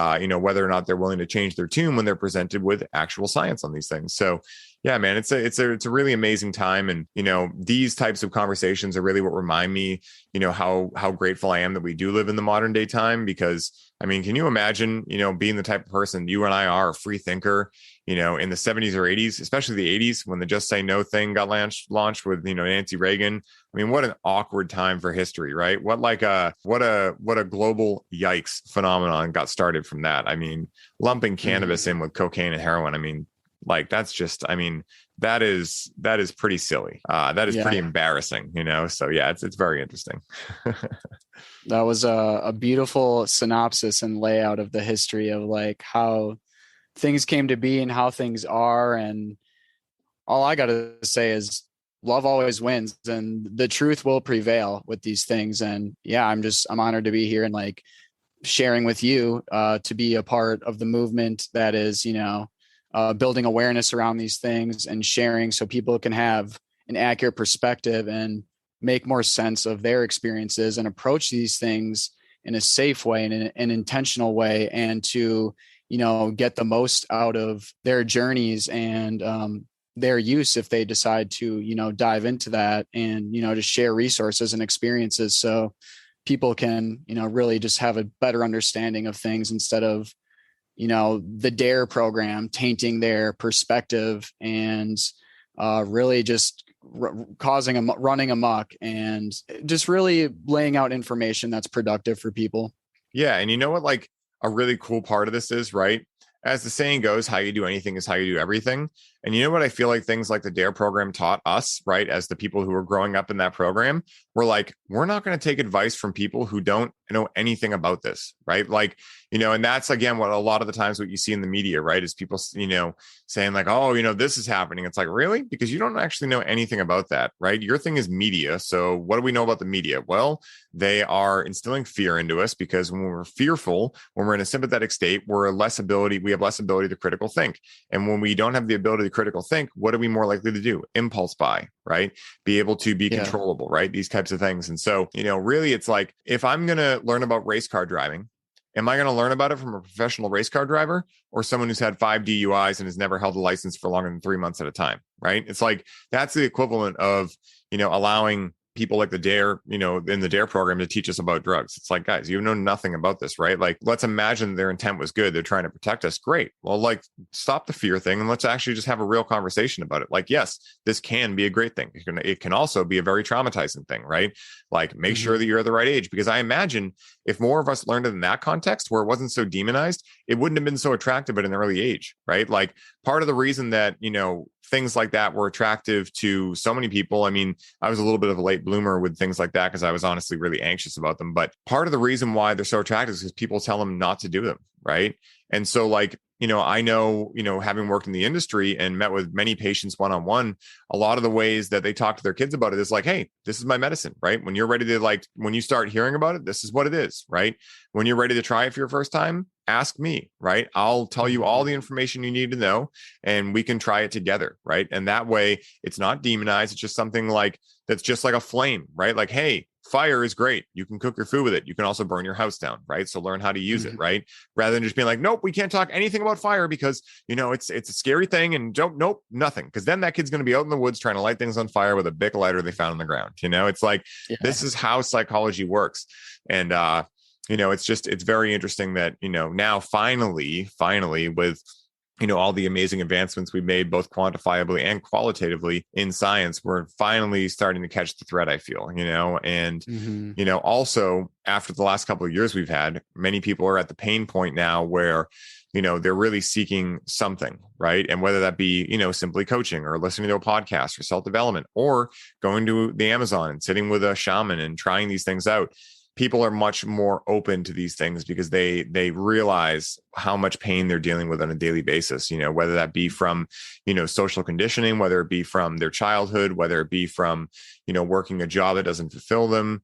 whether or not they're willing to change their tune when they're presented with actual science on these things. So yeah, man, it's a really amazing time. And, these types of conversations are really what remind me, how grateful I am that we do live in the modern day time. Because I mean, can you imagine, being the type of person you and I are, a free thinker, in the 70s or 80s, especially the 80s, when the Just Say No thing got launched with, Nancy Reagan. I mean, what an awkward time for history, right? What a global yikes phenomenon got started from that. I mean, lumping cannabis in with cocaine and heroin. I mean, like, that's just, that is pretty silly. That is pretty embarrassing, So yeah, it's very interesting. That was a beautiful synopsis and layout of the history of like how things came to be and how things are. And all I got to say is love always wins, and the truth will prevail with these things. And yeah, I'm honored to be here and like sharing with you to be a part of the movement that is, building awareness around these things and sharing so people can have an accurate perspective and make more sense of their experiences and approach these things in a safe way and in an intentional way, and to, get the most out of their journeys and their use if they decide to, dive into that, and, to share resources and experiences so people can, really just have a better understanding of things, instead of, the DARE program tainting their perspective and really just running amok, and just really laying out information that's productive for people. Yeah. And you know what, like a really cool part of this is, right? As the saying goes, how you do anything is how you do everything. And you know what I feel like things like the DARE program taught us, right? As the people who were growing up in that program, we're like, we're not going to take advice from people who don't know anything about this, right? Like, and that's, again, what a lot of the times what you see in the media, right? Is people, saying like, oh, this is happening. It's like, really? Because you don't actually know anything about that, right? Your thing is media. So what do we know about the media? Well, they are instilling fear into us, because when we're fearful, when we're in a sympathetic state, we have less ability to critical think. And when we don't have the ability to critical think, what are we more likely to do? Impulse buy, right? Be able to be controllable, right? These types of things. And so, really, it's like, if I'm going to learn about race car driving, am I going to learn about it from a professional race car driver or someone who's had 5 DUIs and has never held a license for longer than 3 months at a time, right? It's like, that's the equivalent of, allowing people like the DARE, in the DARE program to teach us about drugs. It's like, guys, you know nothing about this, right? Like, let's imagine their intent was good. They're trying to protect us. Great. Well, like, stop the fear thing and let's actually just have a real conversation about it. Like, yes, this can be a great thing. It can also be a very traumatizing thing, right? Like, make sure that you're at the right age, because I imagine if more of us learned it in that context where it wasn't so demonized, it wouldn't have been so attractive at an early age, right? Like, part of the reason that, things like that were attractive to so many people. I mean, I was a little bit of a late bloomer with things like that because I was honestly really anxious about them. But part of the reason why they're so attractive is because people tell them not to do them, right? And so, like, I know, having worked in the industry and met with many patients one-on-one, a lot of the ways that they talk to their kids about it is like, hey, this is my medicine, right? When you're ready to, like, when you start hearing about it, this is what it is, right? When you're ready to try it for your first time, ask me, right? I'll tell you all the information you need to know and we can try it together, right? And that way it's not demonized. It's just something like, that's just like a flame, right? Like, hey, fire is great. You can cook your food with it. You can also burn your house down, right? So learn how to use it, right? Rather than just being like, nope, we can't talk anything about fire because, it's a scary thing and nope, nothing. Because then that kid's going to be out in the woods trying to light things on fire with a Bic lighter they found on the ground. It's like, This is how psychology works. And, it's very interesting that, now finally with, all the amazing advancements we've made, both quantifiably and qualitatively in science, we're finally starting to catch the thread, I feel, and, also after the last couple of years we've had, many people are at the pain point now where, they're really seeking something, right? And whether that be, simply coaching or listening to a podcast or self-development or going to the Amazon and sitting with a shaman and trying these things out, people are much more open to these things because they realize how much pain they're dealing with on a daily basis, whether that be from, social conditioning, whether it be from their childhood, whether it be from, working a job that doesn't fulfill them,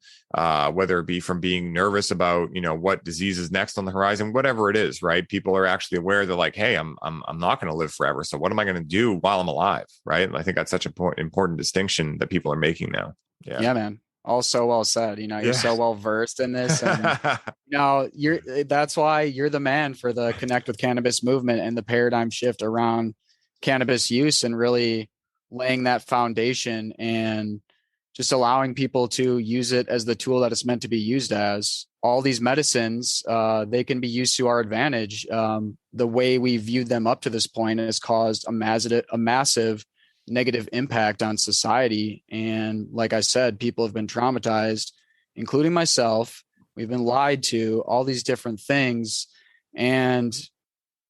whether it be from being nervous about, what disease is next on the horizon, whatever it is, right? People are actually aware. They're like, hey, I'm not going to live forever. So what am I going to do while I'm alive? Right. And I think that's such an important distinction that people are making now. Yeah, man. All so well said. You're so well versed in this, and that's why you're the man for the Connect with Cannabis movement and the paradigm shift around cannabis use and really laying that foundation and just allowing people to use it as the tool that it's meant to be used as. All these medicines, they can be used to our advantage. The way we viewed them up to this point has caused a massive negative impact on society. And like I said, people have been traumatized, including myself. We've been lied to, all these different things. And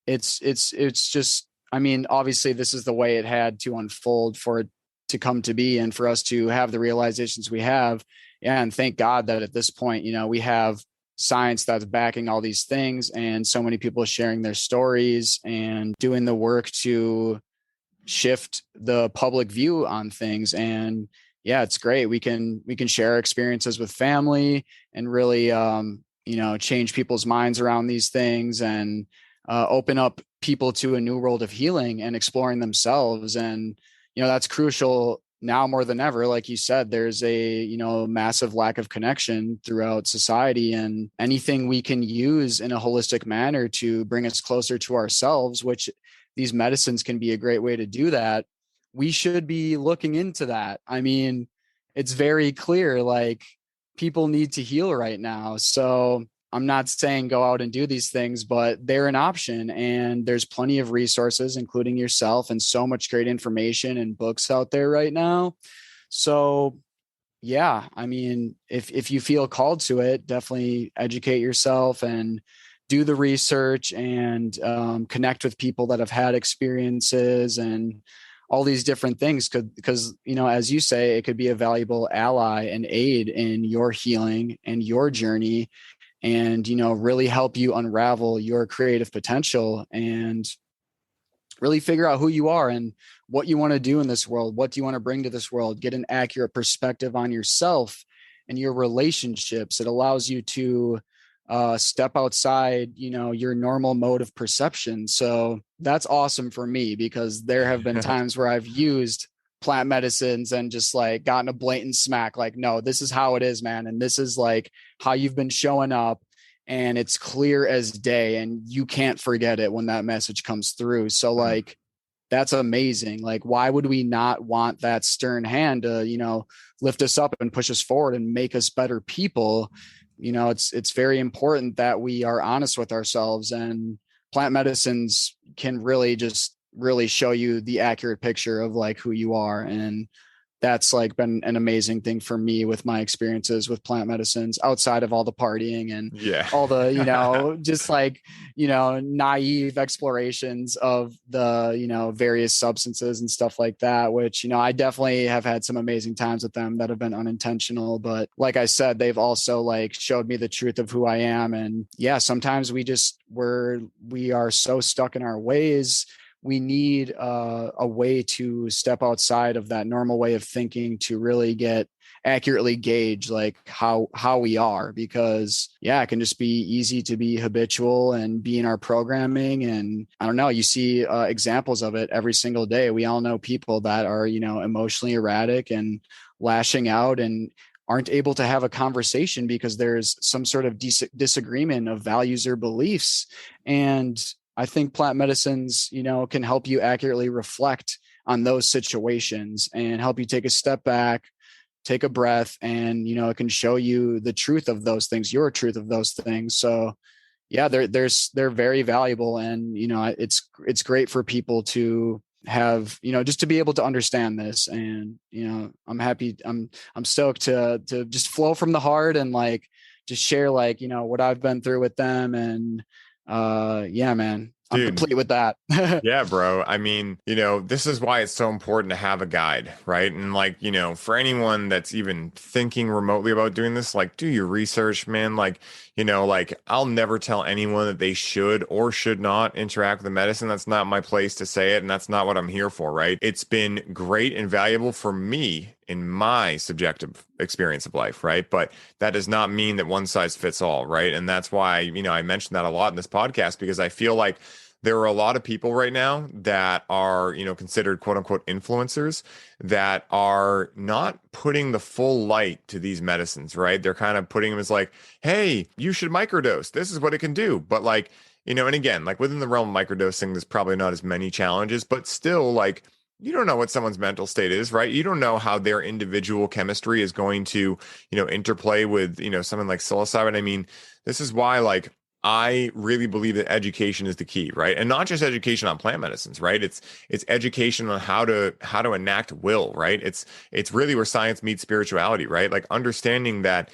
it's just, I mean, obviously this is the way it had to unfold for it to come to be and for us to have the realizations we have. And thank God that at this point, we have science that's backing all these things and so many people sharing their stories and doing the work to shift the public view on things. And yeah, it's great. We can share experiences with family and really, change people's minds around these things and open up people to a new world of healing and exploring themselves. And, that's crucial now more than ever. Like you said, there's a, massive lack of connection throughout society, and anything we can use in a holistic manner to bring us closer to ourselves, which these medicines can be a great way to do that. We should be looking into that. I mean, it's very clear, like, people need to heal right now. So I'm not saying go out and do these things, but they're an option. And there's plenty of resources, including yourself, and so much great information and books out there right now. So yeah, I mean, if you feel called to it, definitely educate yourself and do the research and connect with people that have had experiences and all these different things because, as you say, it could be a valuable ally and aid in your healing and your journey and, really help you unravel your creative potential and really figure out who you are and what you want to do in this world. What do you want to bring to this world? Get an accurate perspective on yourself and your relationships. It allows you to step outside, your normal mode of perception. So that's awesome for me because there have been times where I've used plant medicines and just like gotten a blatant smack, like, no, this is how it is, man. And this is like how you've been showing up. And it's clear as day and you can't forget it when that message comes through. So like, that's amazing. Like, why would we not want that stern hand to, lift us up and push us forward and make us better people? It's very important that we are honest with ourselves, and plant medicines can really show you the accurate picture of like who you are. And that's like been an amazing thing for me with my experiences with plant medicines, outside of all the partying and Yeah. all the, just like, naive explorations of the, various substances and stuff like that, which, I definitely have had some amazing times with them that have been unintentional. But like I said, they've also like showed me the truth of who I am. And yeah, sometimes we are so stuck in our ways. We need a way to step outside of that normal way of thinking to really get accurately gauge like how we are, because it can just be easy to be habitual and be in our programming. And I don't know, you see examples of it every single day. We all know people that are, emotionally erratic and lashing out and aren't able to have a conversation because there's some sort of disagreement of values or beliefs. And I think plant medicines, can help you accurately reflect on those situations and help you take a step back, take a breath, and, it can show you the truth of those things, your truth of those things. So yeah, they're very valuable. And, it's great for people to have, just to be able to understand this. And, I'm happy, I'm stoked to just flow from the heart and like, just share like, what I've been through with them. And, yeah, man, I'm complete with that. Yeah, bro. I mean, this is why it's so important to have a guide, right? And like, for anyone that's even thinking remotely about doing this, like do your research, man. Like, like I'll never tell anyone that they should or should not interact with the medicine. That's not my place to say it. And that's not what I'm here for, right? It's been great and valuable for me in my subjective experience of life, right? But that does not mean that one size fits all, right? And that's why, I mentioned that a lot in this podcast, because I feel like there are a lot of people right now that are, considered quote unquote influencers that are not putting the full light to these medicines, right? They're kind of putting them as like, hey, you should microdose. This is what it can do. But like, and again, like within the realm of microdosing, there's probably not as many challenges, but still like, you don't know what someone's mental state is, right? You don't know how their individual chemistry is going to, interplay with, something like psilocybin. I mean, this is why like, I really believe that education is the key, right? And not just education on plant medicines, right? It's education on how to enact will, right? It's really where science meets spirituality, right? Like understanding that,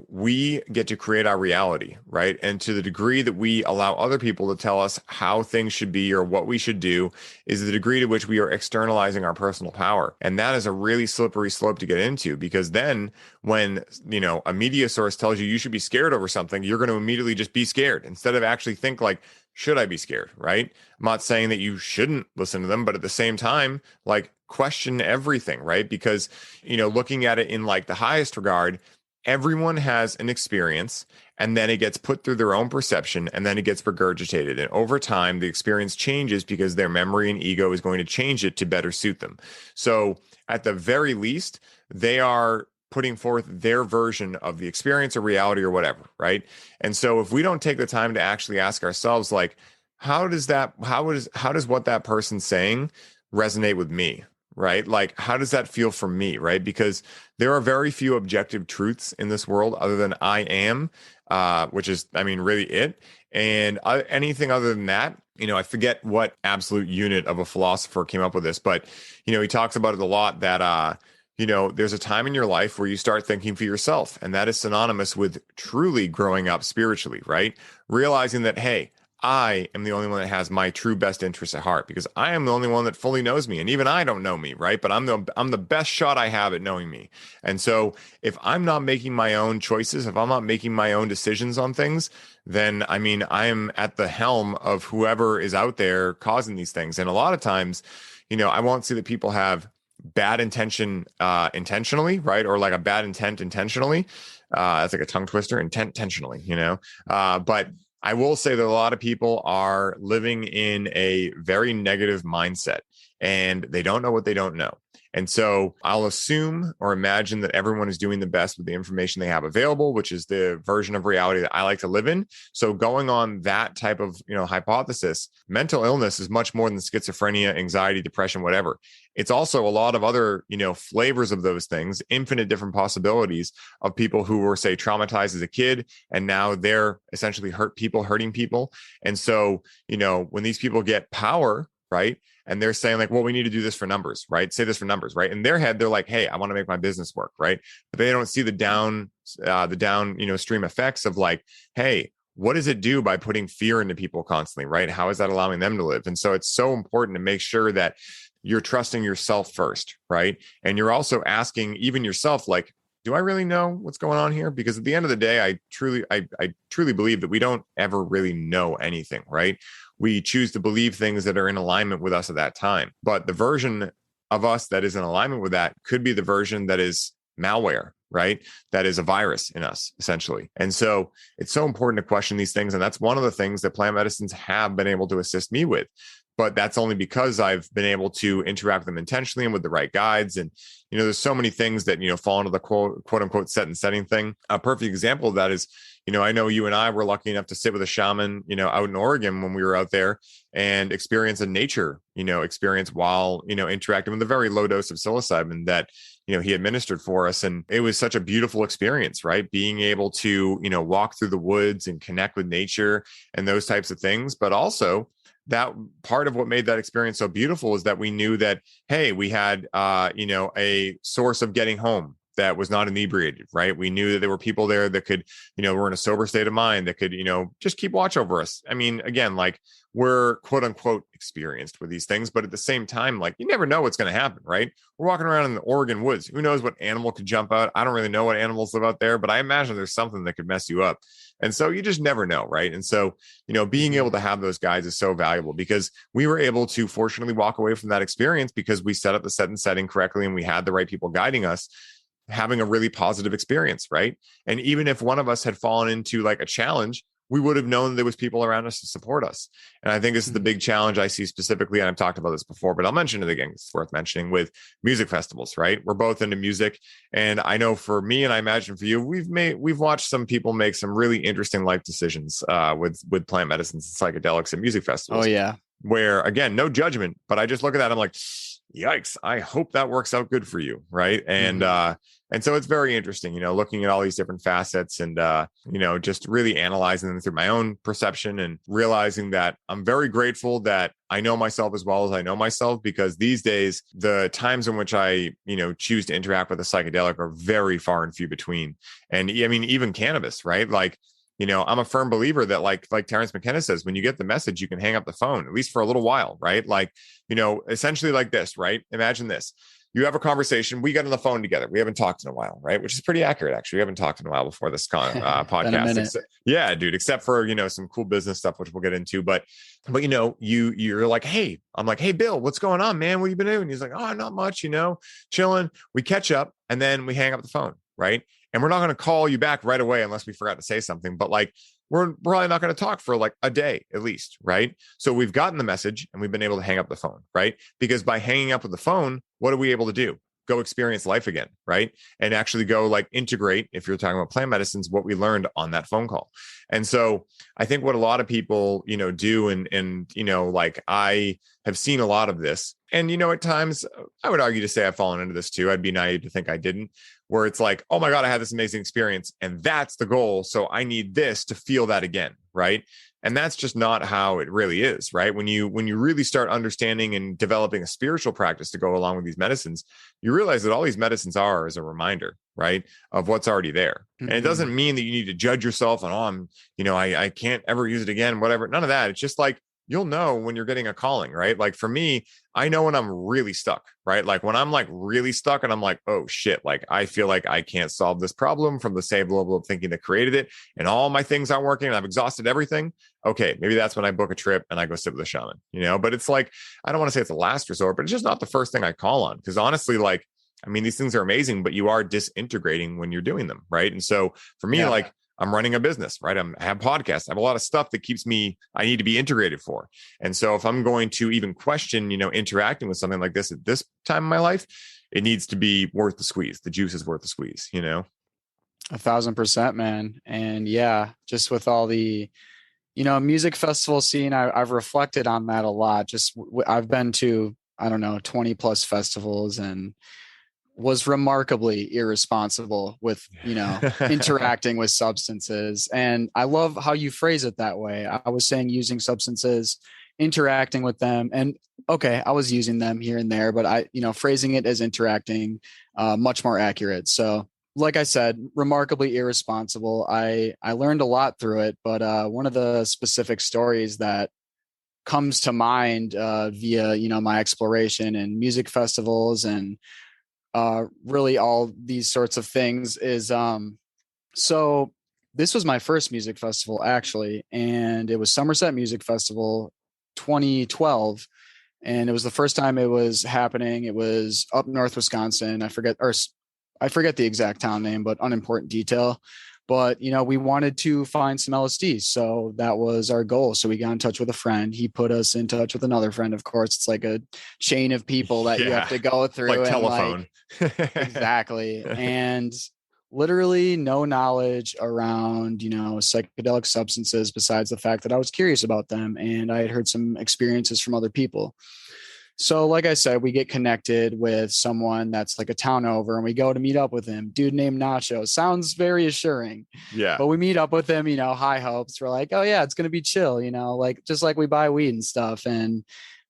we get to create our reality, right? And to the degree that we allow other people to tell us how things should be or what we should do is the degree to which we are externalizing our personal power. And that is a really slippery slope to get into, because then when, a media source tells you should be scared over something, you're going to immediately just be scared instead of actually think like, should I be scared, right? I'm not saying that you shouldn't listen to them, but at the same time, like question everything, right? Because, looking at it in like the highest regard, everyone has an experience, and then it gets put through their own perception, and then it gets regurgitated. And over time, the experience changes because their memory and ego is going to change it to better suit them. So at the very least, they are putting forth their version of the experience or reality or whatever, right? And so if we don't take the time to actually ask ourselves, like, how does what that person's saying resonate with me? Right? Like, how does that feel for me? Right? Because there are very few objective truths in this world other than I am, which is, I mean, really it. And anything other than that, I forget what absolute unit of a philosopher came up with this, but, he talks about it a lot that, there's a time in your life where you start thinking for yourself, and that is synonymous with truly growing up spiritually, right? Realizing that, hey, I am the only one that has my true best interests at heart, because I am the only one that fully knows me. And even I don't know me, right? But I'm the best shot I have at knowing me. And so if I'm not making my own choices, if I'm not making my own decisions on things, then I mean, I am at the helm of whoever is out there causing these things. And a lot of times, I won't see that people have bad intention intentionally, right? Or like a bad intent intentionally. That's like a tongue twister, intentionally, but I will say that a lot of people are living in a very negative mindset. and they don't know what they don't know. And so I'll assume or imagine that everyone is doing the best with the information they have available, which is the version of reality that I like to live in. So going on that type of, hypothesis, mental illness is much more than schizophrenia, anxiety, depression, whatever. It's also a lot of other, flavors of those things, infinite different possibilities of people who were, say, traumatized as a kid, and now they're essentially hurting people. And so, when these people get power, right? And they're saying like, well, we need to do this for numbers, right? Say this for numbers, right? In their head, they're like, hey, I want to make my business work, right? But they don't see the down, stream effects of like, hey, what does it do by putting fear into people constantly, right? How is that allowing them to live? And so it's so important to make sure that you're trusting yourself first, right? And you're also asking even yourself, like, do I really know what's going on here? Because at the end of the day, I truly believe that we don't ever really know anything, right? We choose to believe things that are in alignment with us at that time. But the version of us that is in alignment with that could be the version that is malware, right? That is a virus in us, essentially. And so it's so important to question these things. And that's one of the things that plant medicines have been able to assist me with. But that's only because I've been able to interact with them intentionally and with the right guides. And, there's so many things that, fall into the quote unquote set and setting thing. A perfect example of that is, I know you and I were lucky enough to sit with a shaman, out in Oregon when we were out there and experience a nature, experience while, interacting with a very low dose of psilocybin that, he administered for us. And it was such a beautiful experience, right? Being able to, walk through the woods and connect with nature and those types of things. But also, that part of what made that experience so beautiful is that we knew that, hey, we had, a source of getting home that was not inebriated, right? We knew that there were people there that could, were in a sober state of mind that could, just keep watch over us. I mean, again, like we're quote unquote experienced with these things, but at the same time, like you never know what's going to happen, right? We're walking around in the Oregon woods. Who knows what animal could jump out? I don't really know what animals live out there, but I imagine there's something that could mess you up. And so you just never know, right? And so, being able to have those guides is so valuable because we were able to fortunately walk away from that experience because we set up the set and setting correctly and we had the right people guiding us, having a really positive experience, right? And even if one of us had fallen into like a challenge, we would have known there was people around us to support us. And I think this is the big challenge I see specifically, and I've talked about this before, but I'll mention it again. It's worth mentioning with music festivals, right? We're both into music. And I know for me, and I imagine for you, we've watched some people make some really interesting life decisions with plant medicines and psychedelics at music festivals. Oh, yeah. Where, again, no judgment, but I just look at that, I'm like, yikes, I hope that works out good for you, right? And so it's very interesting, looking at all these different facets and, just really analyzing them through my own perception and realizing that I'm very grateful that I know myself as well as I know myself, because these days, the times in which I, choose to interact with a psychedelic are very far and few between. And I mean, even cannabis, right? Like, I'm a firm believer that like Terrence McKenna says, when you get the message, you can hang up the phone, at least for a little while, right? Like, essentially like this, right? Imagine this. You have a conversation. We got on the phone together. We haven't talked in a while, right? Which is pretty accurate, actually. We haven't talked in a while before this podcast. Yeah, dude, except for, some cool business stuff, which we'll get into. But you're like, hey, I'm like, hey, Bill, what's going on, man? What have you been doing? He's like, oh, not much, chilling. We catch up and then we hang up the phone, right? And we're not going to call you back right away unless we forgot to say something. But like, we're probably not going to talk for like a day at least, right? So we've gotten the message and we've been able to hang up the phone, right? Because by hanging up with the phone, what are we able to do? Go experience life again, right? And actually go like integrate, if you're talking about plant medicines, what we learned on that phone call. And so I think what a lot of people, do, and like I have seen a lot of this. And, at times I would argue to say I've fallen into this too. I'd be naive to think I didn't, where it's like, oh my God, I had this amazing experience and that's the goal. So I need this to feel that again, right? And that's just not how it really is, right? When you really start understanding and developing a spiritual practice to go along with these medicines, you realize that all these medicines are is a reminder, right, of what's already there. Mm-hmm. And it doesn't mean that you need to judge yourself and, I can't ever use it again, whatever. None of that. It's just like, you'll know when you're getting a calling, right? Like for me, I know when I'm really stuck, right? Like when I'm like really stuck and I'm like, oh shit, like I feel like I can't solve this problem from the same level of thinking that created it. And all my things aren't working and I've exhausted everything. Okay, maybe that's when I book a trip and I go sit with a shaman, but it's like, I don't want to say it's a last resort, but it's just not the first thing I call on. Because honestly, like, I mean, these things are amazing, but you are disintegrating when you're doing them, right? And so for me, like, I'm running a business, right? I have podcasts. I have a lot of stuff that I need to be integrated for. And so if I'm going to even question, interacting with something like this at this time in my life, it needs to be worth the squeeze. The juice is worth the squeeze, 1,000%, man. And yeah, just with all the, music festival scene, I've reflected on that a lot. I've been to, I don't know, 20 plus festivals and was remarkably irresponsible with, interacting with substances. And I love how you phrase it that way. I was saying using substances, interacting with them, and okay, I was using them here and there, but phrasing it as interacting, much more accurate. So like I said, remarkably irresponsible. I learned a lot through it, but one of the specific stories that comes to mind via, my exploration in music festivals and really all these sorts of things is so this was my first music festival actually, and it was Somerset Music Festival 2012, and it was the first time it was happening. It was up north Wisconsin. I forget the exact town name, but unimportant detail. But, we wanted to find some LSD. So that was our goal. So we got in touch with a friend. He put us in touch with another friend. Of course, it's like a chain of people that you have to go through. Like telephone. Exactly. And literally no knowledge around, psychedelic substances besides the fact that I was curious about them. And I had heard some experiences from other people. So like I said, we get connected with someone that's like a town over, and we go to meet up with him. Dude named Nacho. Sounds very assuring. Yeah. But we meet up with him, high hopes. We're like, oh yeah, it's going to be chill, like just like we buy weed and stuff. And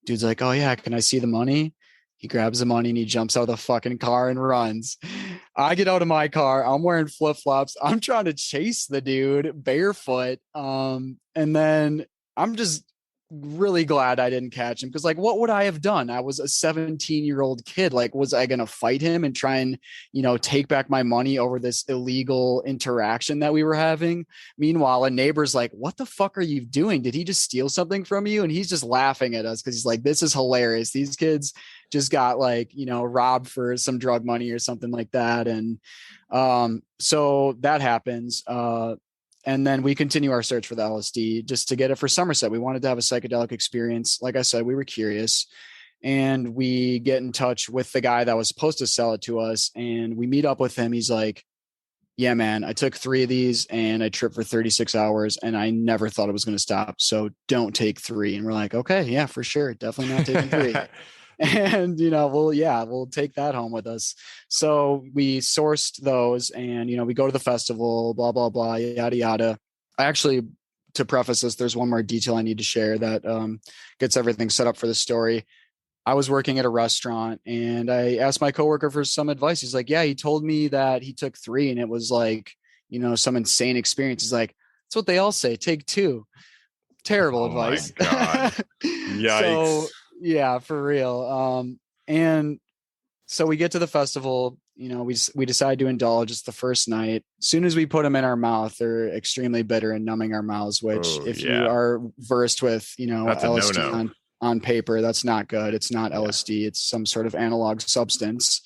dude's like, oh yeah, can I see the money? He grabs the money and he jumps out of the fucking car and runs. I get out of my car. I'm wearing flip-flops. I'm trying to chase the dude barefoot. And then I'm just really glad I didn't catch him, because like, what would I have done? I was a 17-year-old kid. Like, was I going to fight him and try and, take back my money over this illegal interaction that we were having? Meanwhile, a neighbor's like, what the fuck are you doing? Did he just steal something from you? And he's just laughing at us because he's like, this is hilarious. These kids just got like, robbed for some drug money or something like that. And so that happens. And then we continue our search for the LSD just to get it for Somerset. We wanted to have a psychedelic experience. Like I said, we were curious, and we get in touch with the guy that was supposed to sell it to us. And we meet up with him. He's like, yeah, man, I took 3 of these and I tripped for 36 hours and I never thought it was going to stop. So don't take 3. And we're like, okay, yeah, for sure. Definitely not taking 3. And, we'll take that home with us. So we sourced those and, we go to the festival, blah, blah, blah, yada, yada. Actually, to preface this, there's one more detail I need to share that gets everything set up for the story. I was working at a restaurant and I asked my coworker for some advice. He's like, yeah, he told me that he took 3 and it was like, some insane experience. He's like, that's what they all say. Take 2. Terrible advice. My God. Yikes. So, yeah, for real. And so we get to the festival, we decide to indulge. It's the first night. As soon as we put them in our mouth, they're extremely bitter and numbing our mouths, which you are versed with, that's LSD on paper, that's not good. It's not LSD. It's some sort of analog substance.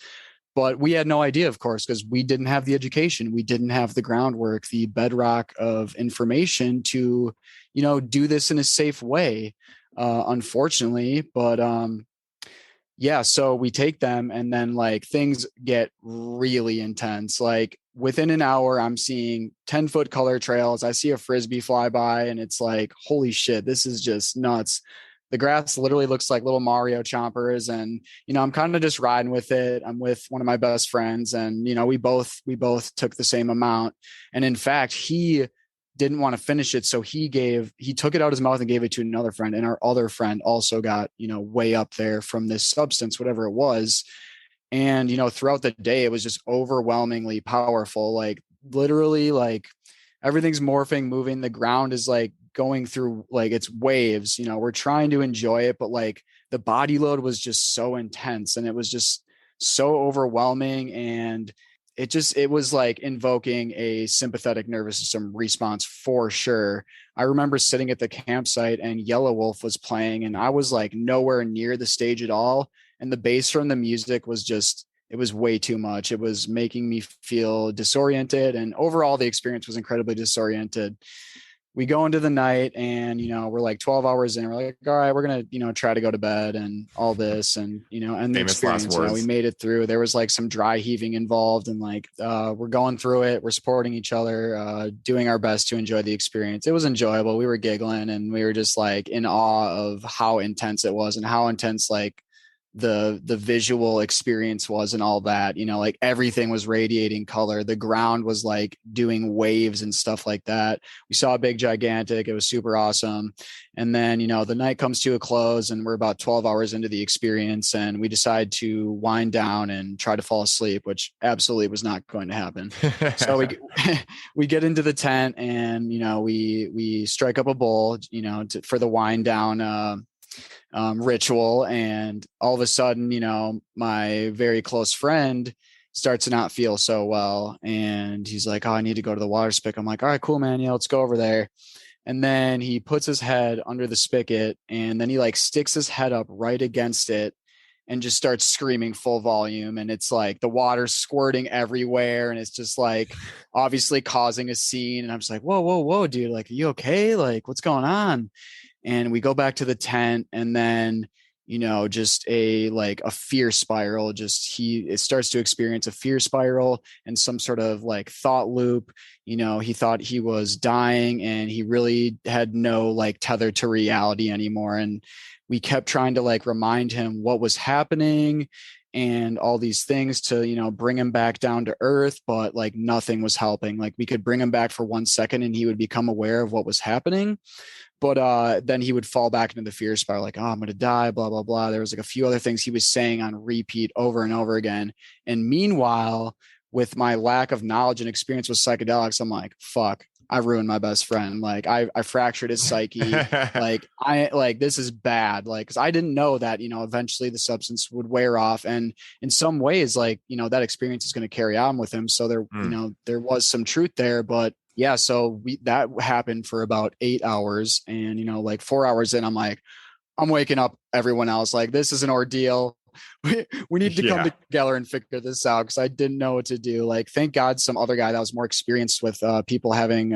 But we had no idea, of course, because we didn't have the education. We didn't have the groundwork, the bedrock of information to, do this in a safe way. Unfortunately, but so we take them and then like things get really intense. Like within an hour, I'm seeing 10-foot color trails. I see a Frisbee fly by and it's like, holy shit, this is just nuts. The grass literally looks like little Mario chompers. And, I'm kind of just riding with it. I'm with one of my best friends and, we both took the same amount. And in fact, he didn't want to finish it. So he took it out of his mouth and gave it to another friend. And our other friend also got, way up there from this substance, whatever it was. And, throughout the day, it was just overwhelmingly powerful. Like literally like everything's morphing, moving. The ground is like going through like it's waves, we're trying to enjoy it, but like the body load was just so intense and it was just so overwhelming. And it was like invoking a sympathetic nervous system response for sure. I remember sitting at the campsite and Yellow Wolf was playing and I was like nowhere near the stage at all. And the bass from the music was just, it was way too much. It was making me feel disoriented, and overall the experience was incredibly disoriented. We go into the night, and we're like 12 hours in, we're like, all right, we're gonna try to go to bed and all this, and and the Famous last experience, words. we made it through. There was like some dry heaving involved, and like we're going through it, we're supporting each other, doing our best to enjoy the experience. It was enjoyable. We were giggling, and we were just like in awe of how intense it was, and how intense like the visual experience was, and all that. Like everything was radiating color, the ground was like doing waves and stuff like that. We saw a big gigantic, it was super awesome. And then the night comes to a close, and we're about 12 hours into the experience, and we decide to wind down and try to fall asleep, which absolutely was not going to happen. So we get into the tent, and we strike up a bowl for the wind down ritual. And all of a sudden, my very close friend starts to not feel so well. And he's like, oh, I need to go to the water spigot. I'm like, all right, cool, man. Yeah, let's go over there. And then he puts his head under the spigot, and then he like sticks his head up right against it and just starts screaming full volume. And it's like the water squirting everywhere. And it's just like obviously causing a scene. And I'm just like, whoa, whoa, whoa, dude. Like, are you okay? Like, what's going on? And we go back to the tent, and then just a fear spiral. It starts to experience a fear spiral and some sort of like thought loop. He thought he was dying, and he really had no like tether to reality anymore. And we kept trying to like remind him what was happening and all these things to bring him back down to earth, but like nothing was helping. Like we could bring him back for 1 second, and he would become aware of what was happening, but then he would fall back into the fear spiral, like, oh, I'm going to die, blah, blah, blah. There was like a few other things he was saying on repeat over and over again. And meanwhile, with my lack of knowledge and experience with psychedelics, I'm like, fuck, I ruined my best friend. Like I fractured his psyche. like this is bad. Like, cause I didn't know that, eventually the substance would wear off. And in some ways, like, that experience is going to carry on with him. So there, there was some truth there, but yeah, so that happened for about 8 hours, and like 4 hours in, I'm like, I'm waking up everyone else. Like, this is an ordeal. We need to come together and figure this out, because I didn't know what to do. Like, thank God some other guy that was more experienced with people having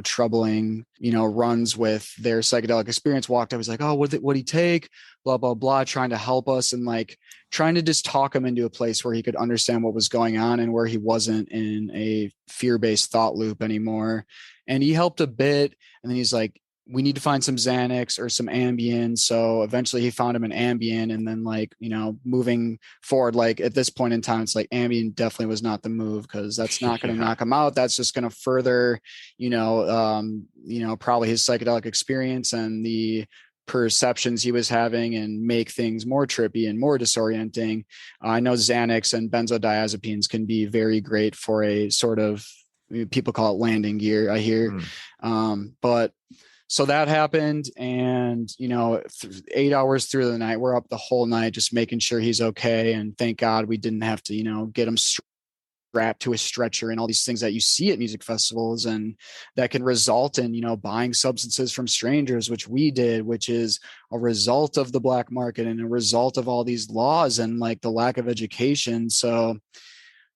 troubling runs with their psychedelic experience walked up. He's like, oh, what'd he take? Blah, blah, blah, trying to help us, and like trying to just talk him into a place where he could understand what was going on, and where he wasn't in a fear-based thought loop anymore. And he helped a bit, and then he's like, we need to find some Xanax or some Ambien. So eventually he found him an Ambien, and then like, moving forward, like at this point in time, it's like Ambien definitely was not the move, because that's not going to knock him out. That's just going to further, probably his psychedelic experience and the perceptions he was having, and make things more trippy and more disorienting. I know Xanax and benzodiazepines can be very great for a sort of, people call it landing gear, I hear. But so that happened, and 8 hours through the night, we're up the whole night just making sure he's okay. And thank God we didn't have to get him strapped to a stretcher and all these things that you see at music festivals, and that can result in buying substances from strangers, which we did, which is a result of the black market and a result of all these laws and like the lack of education. So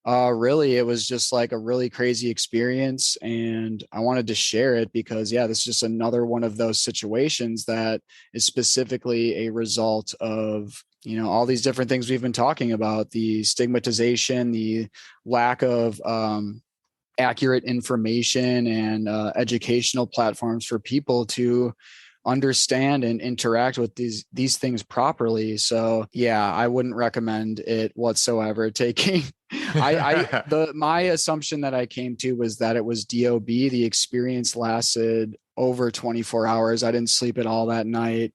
really, it was just like a really crazy experience, and I wanted to share it because, this is just another one of those situations that is specifically a result of, all these different things we've been talking about: the stigmatization, the lack of accurate information, and educational platforms for people to understand and interact with these things properly. So I wouldn't recommend it whatsoever. Taking my assumption that I came to was that it was DOB. The experience lasted over 24 hours. I didn't sleep at all that night.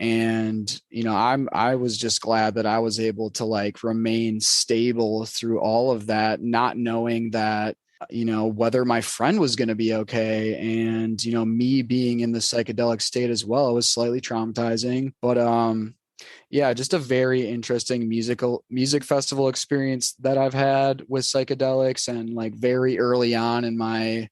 And, I was just glad that I was able to like remain stable through all of that, not knowing that, whether my friend was going to be okay. And, me being in the psychedelic state as well, it was slightly traumatizing, but, just a very interesting music festival experience that I've had with psychedelics, and like very early on in my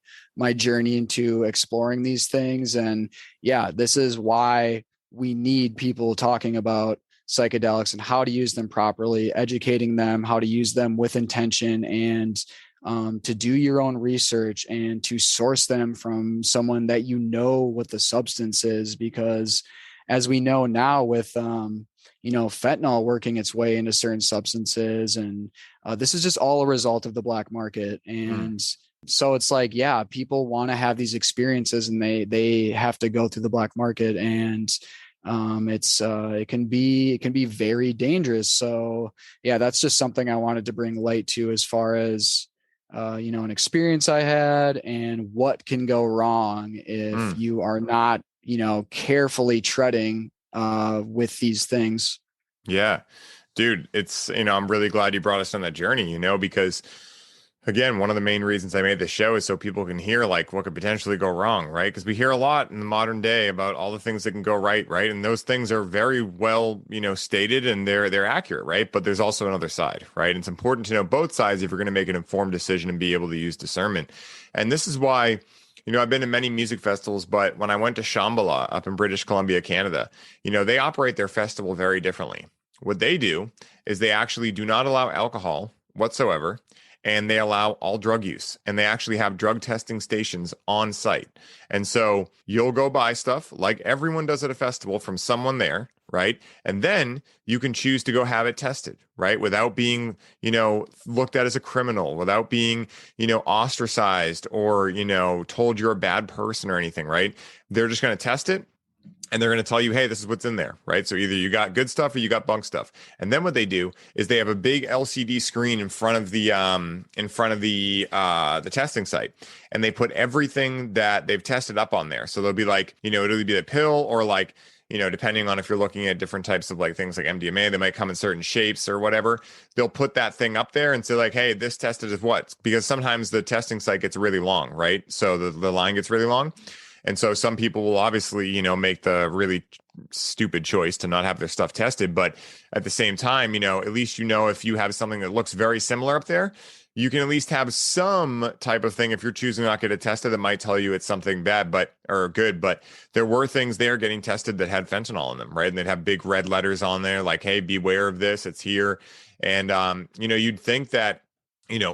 journey into exploring these things. And this is why we need people talking about psychedelics and how to use them properly, educating them how to use them with intention, and to do your own research and to source them from someone that you know what the substance is. Because as we know now with fentanyl working its way into certain substances, and this is just all a result of the black market. And so it's like, yeah, people want to have these experiences and they have to go through the black market, and it can be very dangerous. So yeah, that's just something I wanted to bring light to, as far as an experience I had and what can go wrong if you are not carefully treading with these things. Yeah, dude, it's, I'm really glad you brought us on that journey, because again, one of the main reasons I made this show is so people can hear like what could potentially go wrong, right? Because we hear a lot in the modern day about all the things that can go right, right? And those things are very well, stated, and they're accurate, right? But there's also another side, right? And it's important to know both sides if you're going to make an informed decision and be able to use discernment. And this is why, I've been to many music festivals, but when I went to Shambhala up in British Columbia, Canada, they operate their festival very differently. What they do is they actually do not allow alcohol whatsoever, and they allow all drug use, and they actually have drug testing stations on site. And so you'll go buy stuff like everyone does at a festival from someone there, right? And then you can choose to go have it tested, right? Without being, looked at as a criminal, without being, ostracized or, told you're a bad person or anything, right? They're just going to test it. And they're going to tell you, hey, this is what's in there, right? So either you got good stuff or you got bunk stuff. And then what they do is they have a big LCD screen in front of the testing site, and they put everything that they've tested up on there. So they'll be like, it'll be the pill, or like, depending on if you're looking at different types of like things like MDMA, they might come in certain shapes or whatever. They'll put that thing up there and say like, hey, this tested as what? Because sometimes the testing site gets really long, right? So the line gets really long. And so some people will obviously, make the really stupid choice to not have their stuff tested. But at the same time, at least, if you have something that looks very similar up there, you can at least have some type of thing if you're choosing not to get it tested that might tell you it's something bad, or good. But there were things there getting tested that had fentanyl in them, right? And they'd have big red letters on there like, hey, beware of this. It's here. And, you'd think that,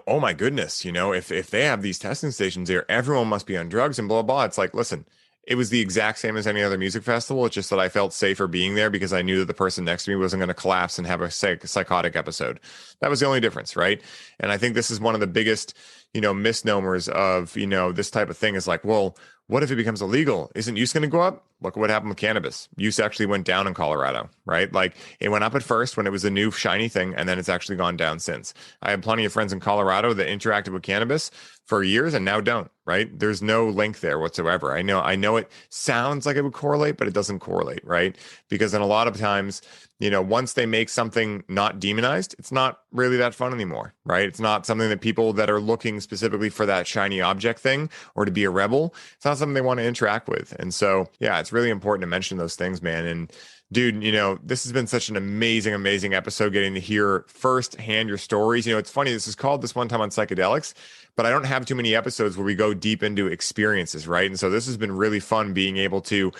oh my goodness, if they have these testing stations here, everyone must be on drugs and blah, blah. It's like, listen, it was the exact same as any other music festival. It's just that I felt safer being there because I knew that the person next to me wasn't going to collapse and have a psychotic episode. That was the only difference, right? And I think this is one of the biggest, misnomers of, this type of thing is like, well, what if it becomes illegal? Isn't use going to go up? Look at what happened with cannabis. Use actually went down in Colorado, right? Like it went up at first when it was a new shiny thing, and then it's actually gone down since. I have plenty of friends in Colorado that interacted with cannabis for years and now don't, right? There's no link there whatsoever. I know it sounds like it would correlate, but it doesn't correlate, right? Because then a lot of times, once they make something not demonized, it's not really that fun anymore, right? It's not something that people that are looking specifically for that shiny object thing or to be a rebel, it's not something they want to interact with. And so, yeah, it's really important to mention those things, man. And dude, this has been such an amazing episode, getting to hear firsthand your stories. It's funny, this is called This One Time on Psychedelics, but I don't have too many episodes where we go deep into experiences, right? And so this has been really fun being able to,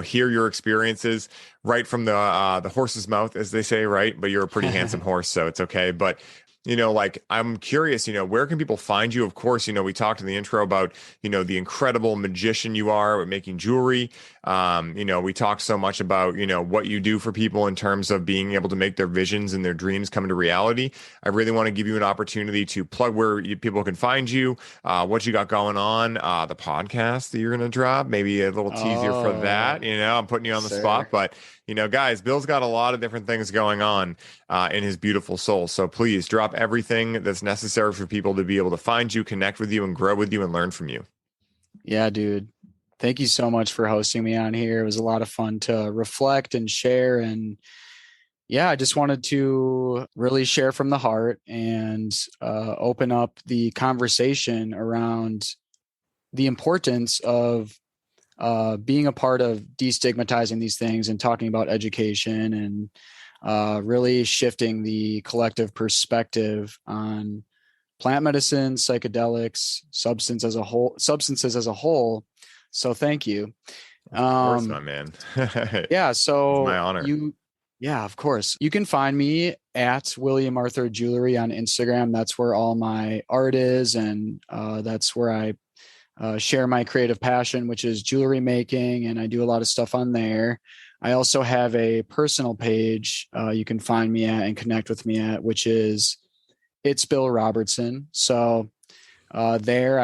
hear your experiences right from the horse's mouth, as they say, right? But you're a pretty handsome horse, so it's okay. But like I'm curious, where can people find you? Of course, we talked in the intro about, the incredible magician you are with making jewelry. We talked so much about, what you do for people in terms of being able to make their visions and their dreams come to reality. I really want to give you an opportunity to plug where people can find you, what you got going on, the podcast that you're going to drop, maybe a little teaser for that. I'm putting you on the spot, but guys, Bill's got a lot of different things going on in his beautiful soul. So please drop everything that's necessary for people to be able to find you, connect with you, and grow with you and learn from you. Yeah, dude. Thank you so much for hosting me on here. It was a lot of fun to reflect and share. And yeah, I just wanted to really share from the heart and open up the conversation around the importance of being a part of destigmatizing these things and talking about education and really shifting the collective perspective on plant medicine, psychedelics, substances as a whole. So thank you. Of course, my man. Yeah. So it's my honor. Yeah, of course. You can find me at William Arthur Jewelry on Instagram. That's where all my art is. And that's where I share my creative passion, which is jewelry making. And I do a lot of stuff on there. I also have a personal page you can find me at and connect with me at, which is It's Bill Robertson. So there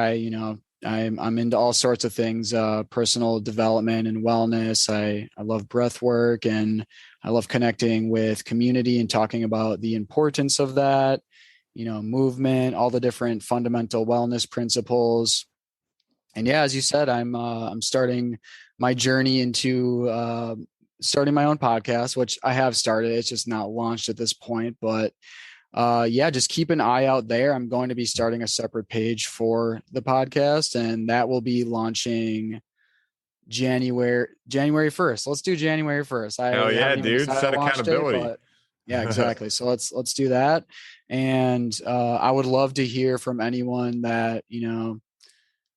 I'm into all sorts of things, personal development and wellness. I love breath work, and I love connecting with community and talking about the importance of that, movement, all the different fundamental wellness principles. And yeah, as you said, I'm starting my journey into starting my own podcast, which I have started. It's just not launched at this point, but yeah, just keep an eye out there. I'm going to be starting a separate page for the podcast, and that will be launching January 1st. Let's do January 1st. I Hell yeah, haven't even dude. decided Set I launched accountability. it, but yeah, exactly. So let's do that. And I would love to hear from anyone that,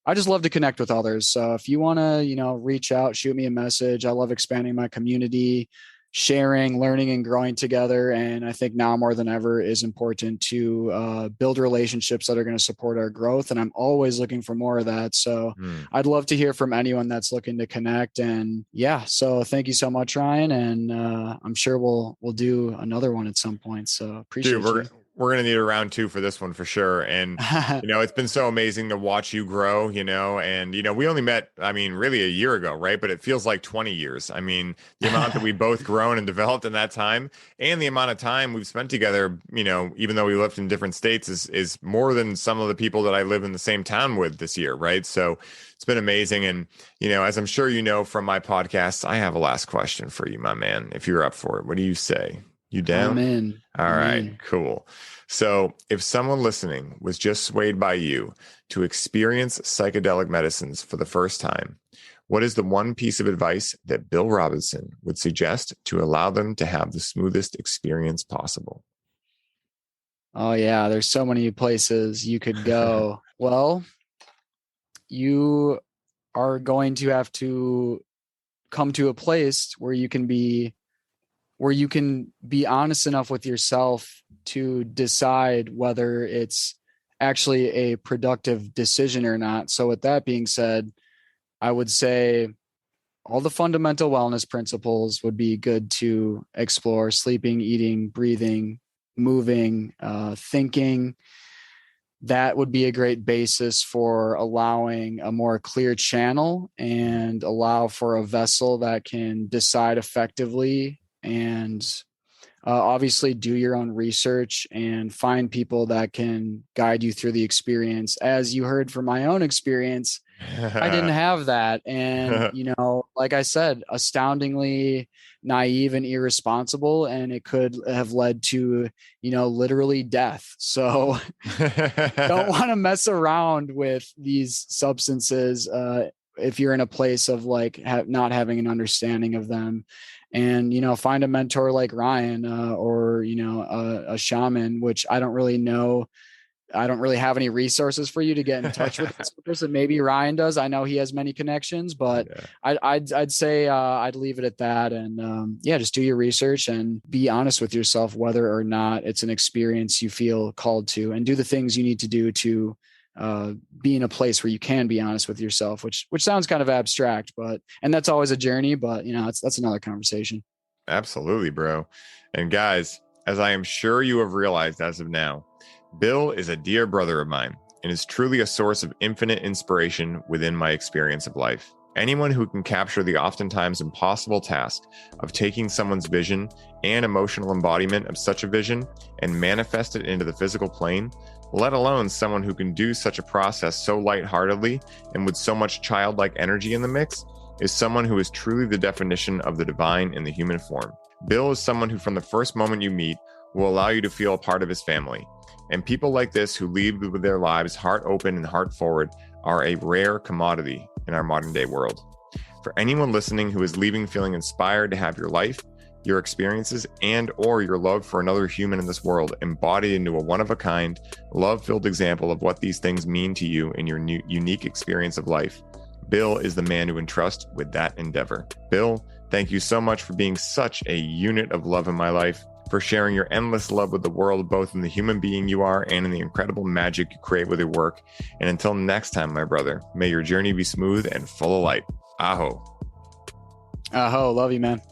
I just love to connect with others. So if you want to, reach out, shoot me a message. I love expanding my community, sharing, learning, and growing together. And I think now more than ever is important to build relationships that are going to support our growth. And I'm always looking for more of that. So I'd love to hear from anyone that's looking to connect. And yeah, so thank you so much, Ryan. And I'm sure we'll do another one at some point. So appreciate you. We're going to need a round 2 for this one for sure. And, it's been so amazing to watch you grow, and, we only met, really a year ago, right? But it feels like 20 years. I mean, the amount that we both grown and developed in that time and the amount of time we've spent together, even though we lived in different states is more than some of the people that I live in the same town with this year, right? So it's been amazing. And, as I'm sure you know from my podcast, I have a last question for you, my man, if you're up for it. What do you say? You down? I'm in. All right, cool. So if someone listening was just swayed by you to experience psychedelic medicines for the first time, what is the one piece of advice that Bill Robertson would suggest to allow them to have the smoothest experience possible? Oh yeah, there's so many places you could go. Well, you are going to have to come to a place where you can be honest enough with yourself to decide whether it's actually a productive decision or not. So with that being said, I would say all the fundamental wellness principles would be good to explore: sleeping, eating, breathing, moving, thinking. That would be a great basis for allowing a more clear channel and allow for a vessel that can decide effectively. And obviously do your own research and find people that can guide you through the experience. As you heard from my own experience, I didn't have that. And, like I said, astoundingly naive and irresponsible. And it could have led to, literally death. So don't want to mess around with these substances if you're in a place of not having an understanding of them. And, find a mentor like Ryan or, a shaman, which I don't really know. I don't really have any resources for you to get in touch with this person. Maybe Ryan does. I know he has many connections, but yeah. I'd say I'd leave it at that. And just do your research and be honest with yourself whether or not it's an experience you feel called to, and do the things you need to do to be in a place where you can be honest with yourself, which sounds kind of abstract, and that's always a journey, but that's another conversation. Absolutely, bro. And guys, as I am sure you have realized as of now, Bill is a dear brother of mine and is truly a source of infinite inspiration within my experience of life. Anyone who can capture the oftentimes impossible task of taking someone's vision and emotional embodiment of such a vision and manifest it into the physical plane, let alone someone who can do such a process so lightheartedly and with so much childlike energy in the mix, is someone who is truly the definition of the divine in the human form. Bill is someone who, from the first moment you meet, will allow you to feel a part of his family. And people like this who lead with their lives heart open and heart forward are a rare commodity in our modern day world. For anyone listening who is leaving feeling inspired to have your life, your experiences, and or your love for another human in this world embodied into a one-of-a-kind, love-filled example of what these things mean to you in your unique experience of life, Bill is the man to entrust with that endeavor. Bill, thank you so much for being such a unit of love in my life, for sharing your endless love with the world, both in the human being you are and in the incredible magic you create with your work. And until next time, my brother, may your journey be smooth and full of light. Aho. Aho. Love you, man.